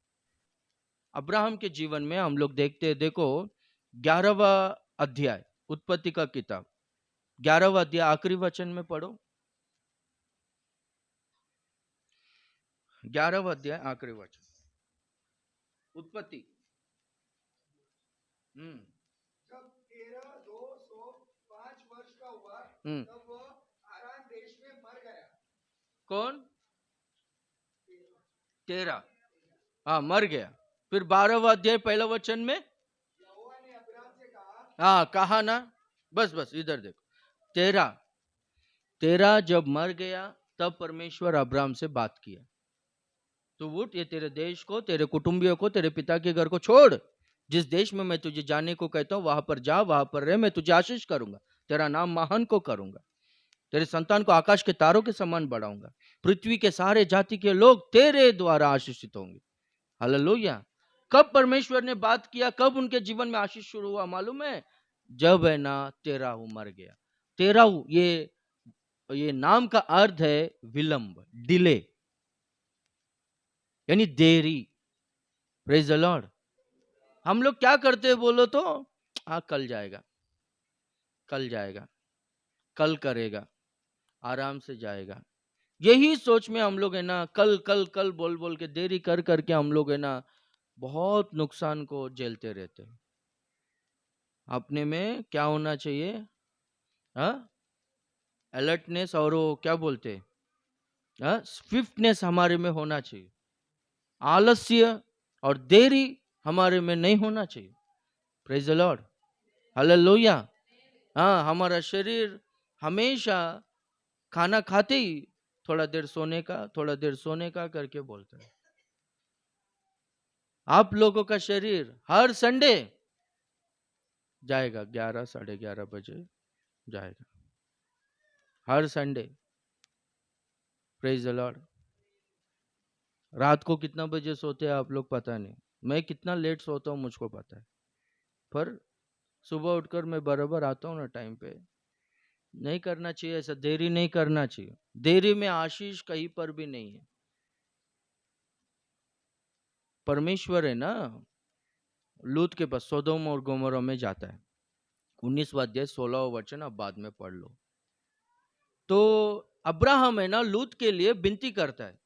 अब्राहम के जीवन में हम लोग देखते हैं, देखो 11वां अध्याय उत्पत्ति का किताब, 11वां अध्याय आखिरी वचन में पढ़ो, 11वां अध्याय आखिरी वचन उत्पत्ति। जब तेरह 205 वर्ष का हुआ तब वह हारान देश में मर गया। कौन? तेरह, हाँ मर गया। फिर 12वां अध्याय पहला वचन में यहोवा ने अब्राहम से कहा, हाँ कहा ना, बस इधर देखो, तेरह जब मर गया तब परमेश्वर अब्राहम से बात किया, तो उठ, ये तेरे देश को, तेरे कुटुंबियों को, तेरे पिता के घर को छोड़, जिस देश में मैं तुझे जाने को कहता हूं वहां पर जा, वहां पर रह, मैं तुझे आशीष करूंगा, तेरा नाम महान को करूंगा, तेरे संतान को आकाश के तारों के समान बढ़ाऊंगा, पृथ्वी के सारे जाति के लोग तेरे द्वारा आशीषित होंगे। हालेलुया। कब परमेश्वर ने बात किया, कब उनके जीवन में आशीष शुरू हुआ मालूम है? जब है ना तेराहू मर गया। तेराहू ये नाम का अर्थ है विलंब, डिले, यानी देरी। Praise the Lord. हम लोग क्या करते हैं बोलो तो, कल जाएगा, कल जाएगा, कल करेगा, आराम से जाएगा, यही सोच में हम लोग है ना कल कल कल बोल बोल के देरी कर करके हम लोग है ना बहुत नुकसान को झेलते रहते हैं। अपने में क्या होना चाहिए? अलर्टनेस, और वो क्या बोलते हैं, स्विफ्टनेस हमारे में होना चाहिए। आलस्य और देरी हमारे में नहीं होना चाहिए। Praise the Lord, hallelujah. हाँ, हमारा शरीर हमेशा खाना खाते ही थोड़ा देर सोने का, थोड़ा देर सोने का करके बोलता है। आप लोगों का शरीर हर संडे जाएगा 11 साढ़े 11 बजे जाएगा, हर संडे। Praise the Lord. रात को कितना बजे सोते हैं आप लोग पता नहीं, मैं कितना लेट सोता हूँ मुझको पता है, पर सुबह उठकर मैं बराबर आता हूँ ना टाइम पे। नहीं करना चाहिए ऐसा, देरी नहीं करना चाहिए, देरी में आशीष कहीं पर भी नहीं है। परमेश्वर है ना लूत के पास सोदोम और गोमोरा में जाता है, 19वां अध्याय 16वां वचन आप बाद में पढ़ लो। तो अब्राहम है ना लूत के लिए विनती करता है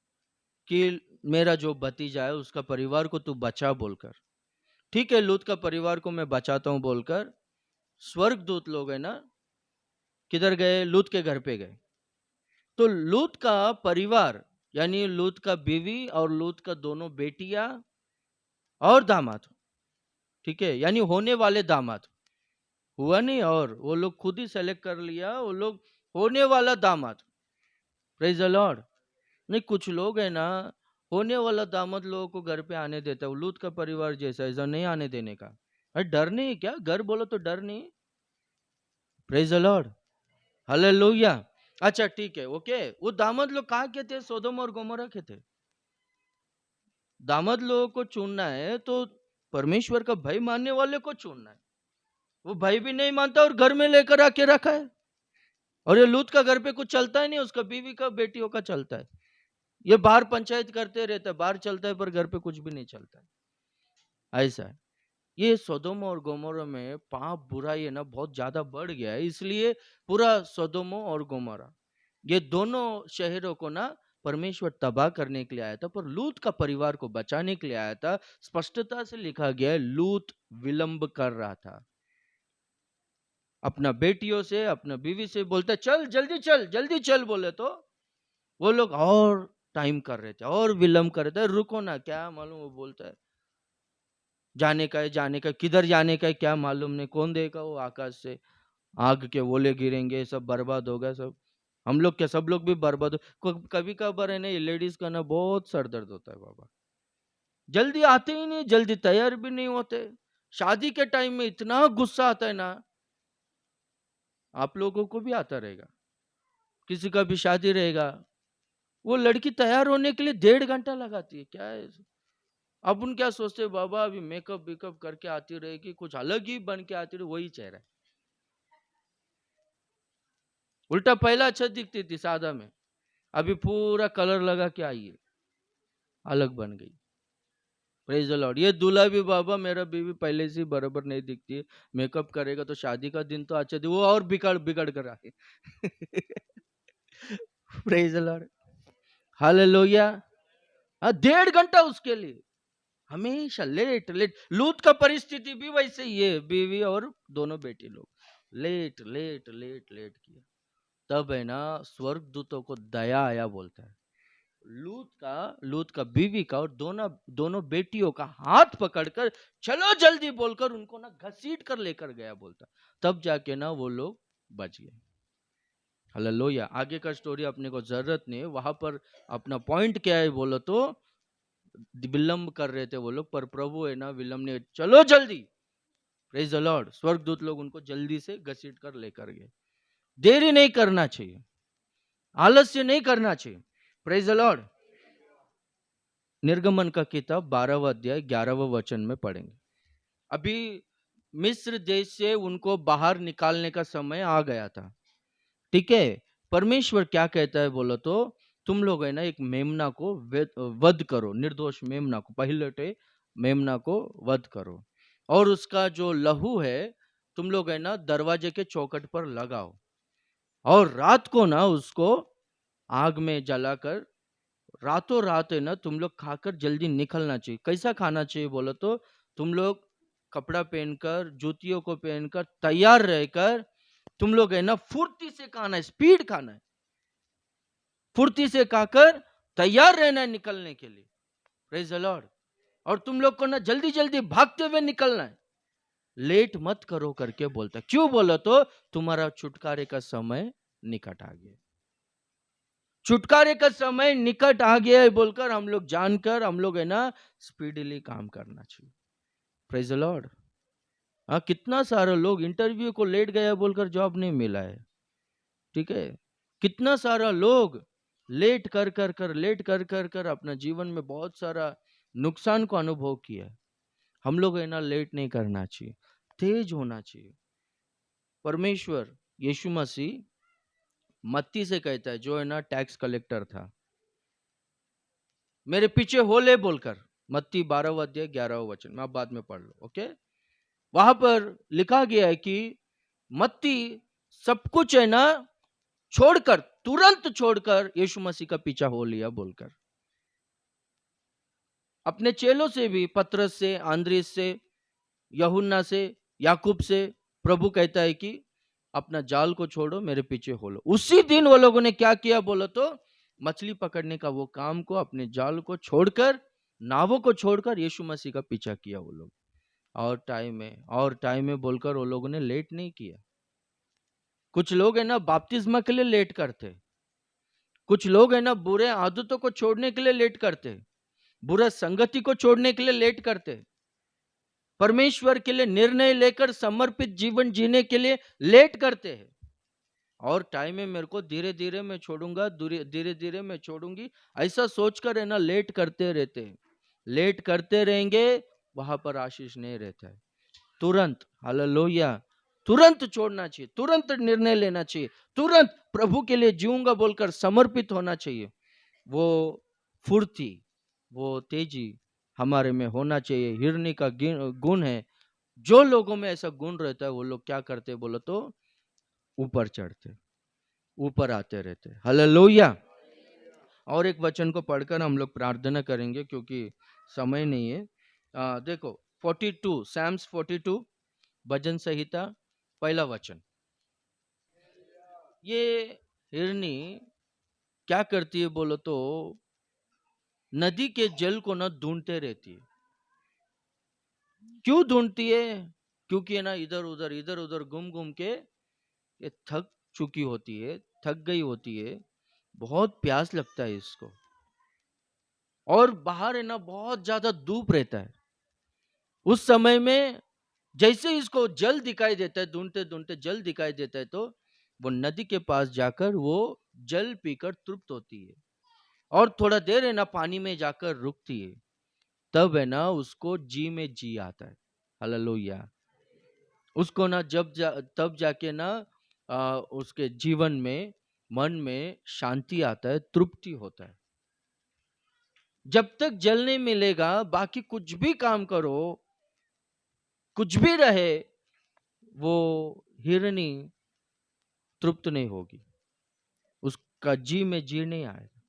कि मेरा जो भतीजा है उसका परिवार को तू बचा बोलकर। ठीक है, लूत का परिवार को मैं बचाता हूं बोलकर स्वर्गदूत लोग है ना किधर गए? लूत के घर पे गए। तो लूत का परिवार यानी लूत का बीवी और लूत का दोनों बेटियां और दामाद, ठीक है, यानी होने वाले दामाद, हुआ नहीं, और वो लोग खुद ही सेलेक्ट कर लिया, वो लोग होने वाला दामाद। Praise the Lord. नहीं, कुछ लोग है ना होने वाला दामाद लोगों को घर पे आने देता है, लूत का परिवार जैसा ऐसा नहीं आने देने का। अरे डर नहीं क्या? घर बोलो तो डर नहीं। Praise the Lord, hallelujah. अच्छा ठीक है, ओके। वो दामाद लोग कहाँ के थे? सोदोम और गोमोरा के थे। दामाद लोगों को चुनना है तो परमेश्वर का भय मानने वाले को चुनना है। वो भय भी नहीं मानता और घर में लेकर आके रखा है। और ये लूत का घर पे कुछ चलता ही नहीं, उसका बीवी का बेटियों का चलता है। ये बाहर पंचायत करते रहता है, बाहर चलता है पर घर पे कुछ भी नहीं चलता है। ऐसा है। ये सोदोम और गोमोरा में पाप बुराई है ना बहुत ज्यादा बढ़ गया है, इसलिए पूरा सोदोम और गोमोरा ये दोनों शहरों को ना परमेश्वर तबाह करने के लिए आया था, पर लूत का परिवार को बचाने के लिए आया था। स्पष्टता से लिखा गया है लूत विलंब कर रहा था, अपना बेटियों से अपना बीवी से बोलता चल जल्दी चल बोले तो वो लोग और टाइम कर रहे थे और विलंब कर रहे थे। रुको ना, क्या मालूम वो बोलता है जाने का है, किधर जाने का है क्या मालूम नहीं, कौन देगा वो आकाश से आग के ओले गिरेंगे, सब बर्बाद होगा सब। हम लोग क्या, सब लोग भी बर्बाद कभी कभार है ना, लेडीज का ना बहुत सर दर्द होता है बाबा, जल्दी आते ही नहीं, जल्दी तैयार भी नहीं होते। शादी के टाइम में इतना गुस्सा आता है ना, आप लोगों को भी आता रहेगा, किसी का भी शादी रहेगा, वो लड़की तैयार होने के लिए 1.5 घंटा लगाती है, क्या है। अब उन क्या सोचते हैं, बाबा अभी मेकअप वेकअप करके आती रहेगी, कुछ अलग ही बन के आती रहे, वही चेहरा है। उल्टा पहला अच्छा दिखती थी सादा में, अभी पूरा कलर लगा के आई है, अलग बन गई। Praise the Lord. ये दूल्हा भी बाबा, मेरा बीवी पहले से बराबर नहीं दिखती है, मेकअप करेगा तो शादी का दिन तो अच्छा दिन, वो और बिगड़ बिगड़ कर आए। Praise the Lord, hallelujah. 1.5 घंटा उसके लिए, हमेशा लेट लेट। लूत का परिस्थिति भी वैसे ही है, बीवी और दोनों बेटी लोग लेट लेट लेट लेट किया, तब है ना स्वर्ग दूतों को दया आया, बोलता है। लूत का बीवी का और दोनों दोनों बेटियों का हाथ पकड़कर चलो जल्दी बोलकर उनको ना घसीट कर लेकर गया, बोलता, तब जाके ना वो लोग बच गए। हालेलुया। आगे का स्टोरी अपने को जरूरत नहीं है, वहां पर अपना पॉइंट क्या है बोलो तो, विलंब कर रहे थे वो लोग, पर प्रभु है ना विलंब ने, चलो जल्दी। Praise the Lord. स्वर्गदूत लोग उनको जल्दी से घसीट कर लेकर गए। देरी नहीं करना चाहिए, आलस्य नहीं करना चाहिए। Praise the Lord. निर्गमन का किताब 12वां अध्याय 11वां वचन में पढ़ेंगे। अभी मिस्र देश से उनको बाहर निकालने का समय आ गया था, ठीक है। परमेश्वर क्या कहता है बोलो तो, तुम लोग है ना एक मेमना को वध करो, निर्दोष मेमना को, पहिलटे मेमना को वध करो, और उसका जो लहू है तुम लोग है ना दरवाजे के चौखट पर लगाओ, और रात को ना उसको आग में जलाकर रातों रात है ना तुम लोग खाकर जल्दी निकलना चाहिए। कैसा खाना चाहिए बोलो तो, तुम लोग कपड़ा पहनकर, जूतियों को पहनकर, तैयार रहकर, तुम लोग है ना फुर्ती से खाना है, स्पीड खाना है, फुर्ती से खाकर तैयार रहना है निकलने के लिए। Praise the Lord. और तुम लोग को ना जल्दी जल्दी भागते हुए निकलना है, लेट मत करो करके बोलता है। क्यों बोलो तो, तुम्हारा छुटकारे का समय निकट आ गया, छुटकारे का समय निकट आ गया है बोलकर हम लोग जानकर हम लोग है ना स्पीडली काम करना चाहिए। Praise the Lord. हाँ, कितना सारा लोग इंटरव्यू को लेट गया बोलकर जॉब नहीं मिला है, ठीक है। कितना सारा लोग लेट कर अपना जीवन में बहुत सारा नुकसान को अनुभव किया है। हम लोग है ना लेट नहीं करना चाहिए, तेज होना चाहिए। परमेश्वर यीशु मसीह मत्ती से कहता है, जो है ना टैक्स कलेक्टर था, मेरे पीछे हो ले बोलकर, मत्ती 12वां अध्याय 11वां वचन में, आप बाद में पढ़ लो, ओके। वहां पर लिखा गया है कि मत्ती सब कुछ है ना छोड़कर, तुरंत छोड़कर यीशु मसीह का पीछा हो लिया बोलकर। अपने चेलों से भी, पतरस से, आंद्रिस से, यूहन्ना से, याकूब से प्रभु कहता है कि अपना जाल को छोड़ो, मेरे पीछे हो लो। उसी दिन वो लोगों ने क्या किया बोलो तो, मछली पकड़ने का वो काम को, अपने जाल को छोड़कर, नावों को छोड़कर यीशु मसीह का पीछा किया वो लोग। और टाइम में बोलकर वो लोगों ने लेट नहीं किया। कुछ लोग है ना बपतिस्मा के लिए लेट करते, कुछ लोग है ना बुरे आदतों को छोड़ने के लिए लेट करते, बुरा संगति को छोड़ने के लिए लेट करते, परमेश्वर के लिए निर्णय लेकर समर्पित जीवन जीने के लिए लेट करते हैं। और टाइम में मेरे को धीरे धीरे मैं छोड़ूंगा, धीरे धीरे मैं छोड़ूंगी, ऐसा सोचकर है ना लेट करते रहते हैं। लेट करते रहेंगे, वहां पर आशीष नहीं रहता है। तुरंत, हालेलुया, तुरंत छोड़ना चाहिए, तुरंत निर्णय लेना चाहिए, तुरंत प्रभु के लिए जीऊंगा बोलकर समर्पित होना चाहिए। वो फुर्ती, वो तेजी हमारे में होना चाहिए। हिरनी का गुण है, जो लोगों में ऐसा गुण रहता है वो लोग क्या करते बोलो तो, ऊपर चढ़ते, ऊपर आते रहते। हालेलुया। और एक वचन को पढ़कर हम लोग प्रार्थना करेंगे क्योंकि समय नहीं है। देखो 42, सैम्स 42, भजन संहिता, पहला वचन। ये हिरनी क्या करती है बोलो तो, नदी के जल को ना ढूंढते रहती है। क्यों ढूंढती है? क्योंकि है ना इधर उधर घूम घूम के ये थक चुकी होती है, थक गई होती है, बहुत प्यास लगता है इसको, और बाहर है ना बहुत ज्यादा धूप रहता है। उस समय में जैसे इसको जल दिखाई देता है, ढूंढते ढूंढते जल दिखाई देता है, तो वो नदी के पास जाकर वो जल पीकर तृप्त होती है, और थोड़ा देर है ना पानी में जाकर रुकती है। तब है ना उसको जी में जी आता है। हालेलुया। उसको ना तब जाके ना उसके जीवन में, मन में शांति आता है, तृप्ति होता है। जब तक जल नहीं मिलेगा, बाकी कुछ भी काम करो, कुछ भी रहे, वो हिरनी तृप्त नहीं होगी, उसका जी में जी नहीं आएगा।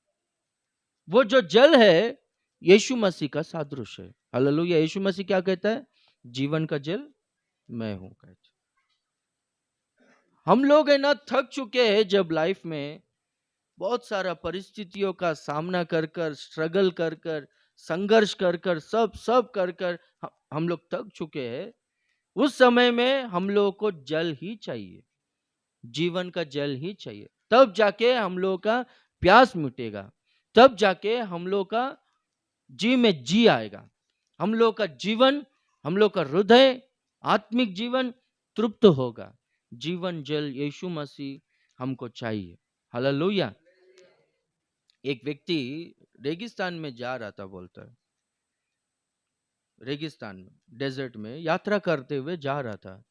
वो जो जल है यीशु मसीह का सादृश्य है। हालेलुया। यीशु मसीह क्या कहता है? जीवन का जल मैं हूं कहता। हम लोग है ना थक चुके हैं, जब लाइफ में बहुत सारा परिस्थितियों का सामना कर कर, स्ट्रगल कर कर, संघर्ष कर कर, सब कर कर हम लोग थक चुके हैं। उस समय में हम लोगों को जल ही चाहिए, जीवन का जल ही चाहिए। तब जाके हम लोगों का प्यास मिटेगा, तब जाके हम लोग का जी में जी आएगा, हम लोग का जीवन, हम लोग का हृदय, आत्मिक जीवन तृप्त होगा। जीवन जल यीशु मसीह हमको चाहिए। हालेलुया। एक व्यक्ति रेगिस्तान में जा रहा था, बोलता है रेगिस्तान में, डेजर्ट में यात्रा करते हुए जा रहा था।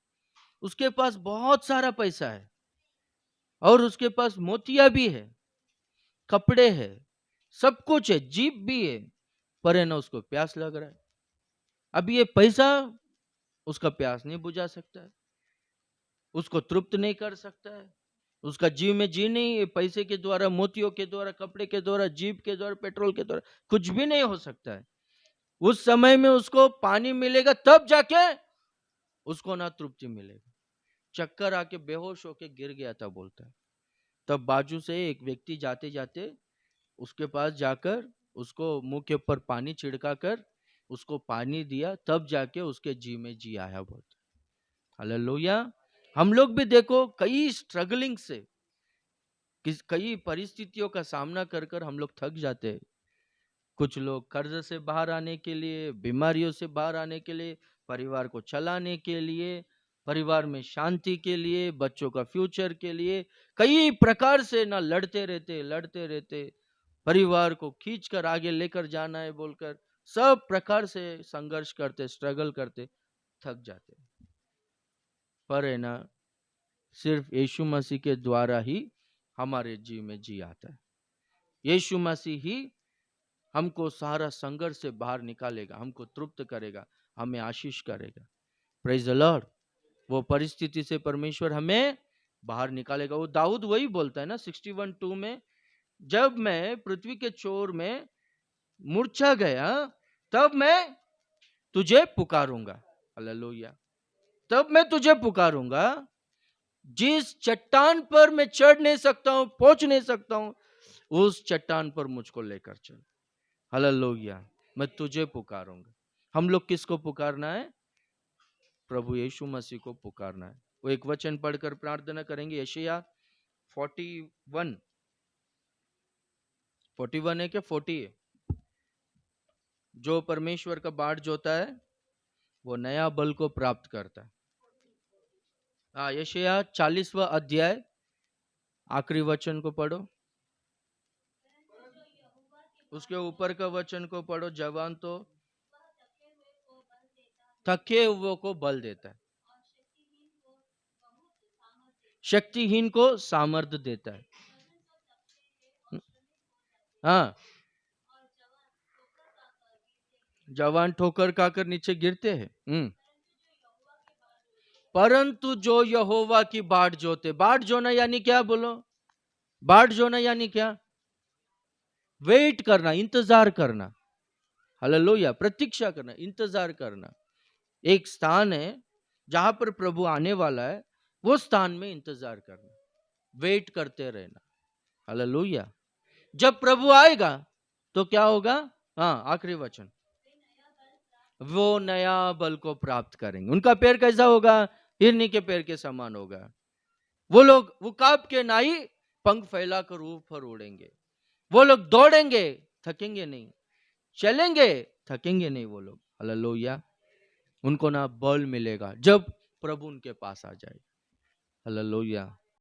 उसके पास बहुत सारा पैसा है, और उसके पास मोतिया भी है, कपड़े है, सब कुछ है, जीप भी है, पर है ना उसको प्यास लग रहा है। अब ये पैसा उसका प्यास नहीं बुझा सकता है, उसको तृप्त नहीं कर सकता है, उसका जीव में जी नहीं, ये पैसे के द्वारा, मोतियों के द्वारा, कपड़े के द्वारा, जीप के द्वारा, पेट्रोल के द्वारा कुछ भी नहीं हो सकता है। उस समय में उसको पानी मिलेगा, तब जाके उसको ना तृप्ति मिलेगा। चक्कर आके बेहोश होके गिर गया था, बोलता है। तब बाजू से एक व्यक्ति जाते जाते उसके पास जाकर उसको मुंह के ऊपर पानी छिड़का कर उसको पानी दिया, तब जाके उसके जी में जी आया, बोलता। हालेलुया। हम लोग भी देखो कई स्ट्रगलिंग से, कई परिस्थितियों का सामना कर कर हम लोग थक जाते हैं। कुछ लोग कर्ज से बाहर आने के लिए, बीमारियों से बाहर आने के लिए, परिवार को चलाने के लिए, परिवार में शांति के लिए, बच्चों का फ्यूचर के लिए, कई प्रकार से ना लड़ते रहते, परिवार को खींच कर आगे लेकर जाना है बोलकर सब प्रकार से संघर्ष करते, स्ट्रगल करते, थक जाते। पर है ना सिर्फ यीशु मसीह के द्वारा ही हमारे जी में जी आता है। यीशु मसीह ही हमको सारा संघर्ष से बाहर निकालेगा, हमको तृप्त करेगा, हमें आशीष करेगा। Praise the Lord. वो परिस्थिति से परमेश्वर हमें बाहर निकालेगा। वो दाऊद वही बोलता है ना 61:2 में, जब मैं पृथ्वी के चोर में मूर्छा गया, तब मैं तुझे पुकारूंगा। हालेलुया। तब मैं तुझे पुकारूंगा। जिस चट्टान पर मैं चढ़ नहीं सकता हूं, पहुंच नहीं सकता हूं, उस चट्टान पर मुझको लेकर चल। हालेलुया। मैं तुझे पुकारूंगा। हम लोग किसको पुकारना है? प्रभु यीशु मसीह को पुकारना है। वो एक वचन पढ़कर प्रार्थना करेंगे, यशायाह 41 है क्या 40 है? जो परमेश्वर का बाट जोता है वो नया बल को प्राप्त करता है। हाँ, यशायाह 40वां अध्याय आखिरी वचन को पढ़ो, उसके ऊपर का वचन को पढ़ो। जवान तो थके हुए को बल देता है, शक्तिहीन को सामर्थ्य देता है। हाँ, जवान ठोकर खाकर नीचे गिरते हैं, परंतु जो यहोवा की बाट जोते। बाट जोना यानी क्या? बोलो, बाट जोना यानी क्या? वेट करना, इंतजार करना। हालेलुया। प्रतीक्षा करना, इंतजार करना। एक स्थान है जहां पर प्रभु आने वाला है, वो स्थान में इंतजार करना, वेट करते रहना। हालेलुया। जब प्रभु आएगा तो क्या होगा? हाँ, आखिरी वचन। वो नया बल को प्राप्त करेंगे। उनका पैर कैसा होगा? हिरनी के पैर के समान होगा। वो लोग वो कांप के नहीं, पंख फैलाकर ऊपर उड़ेंगे। वो लोग दौड़ेंगे, थकेंगे नहीं, चलेंगे, थकेंगे नहीं वो लोग। हालेलुया। उनको ना बल मिलेगा जब प्रभु उनके पास आ जाए। हालेलुया।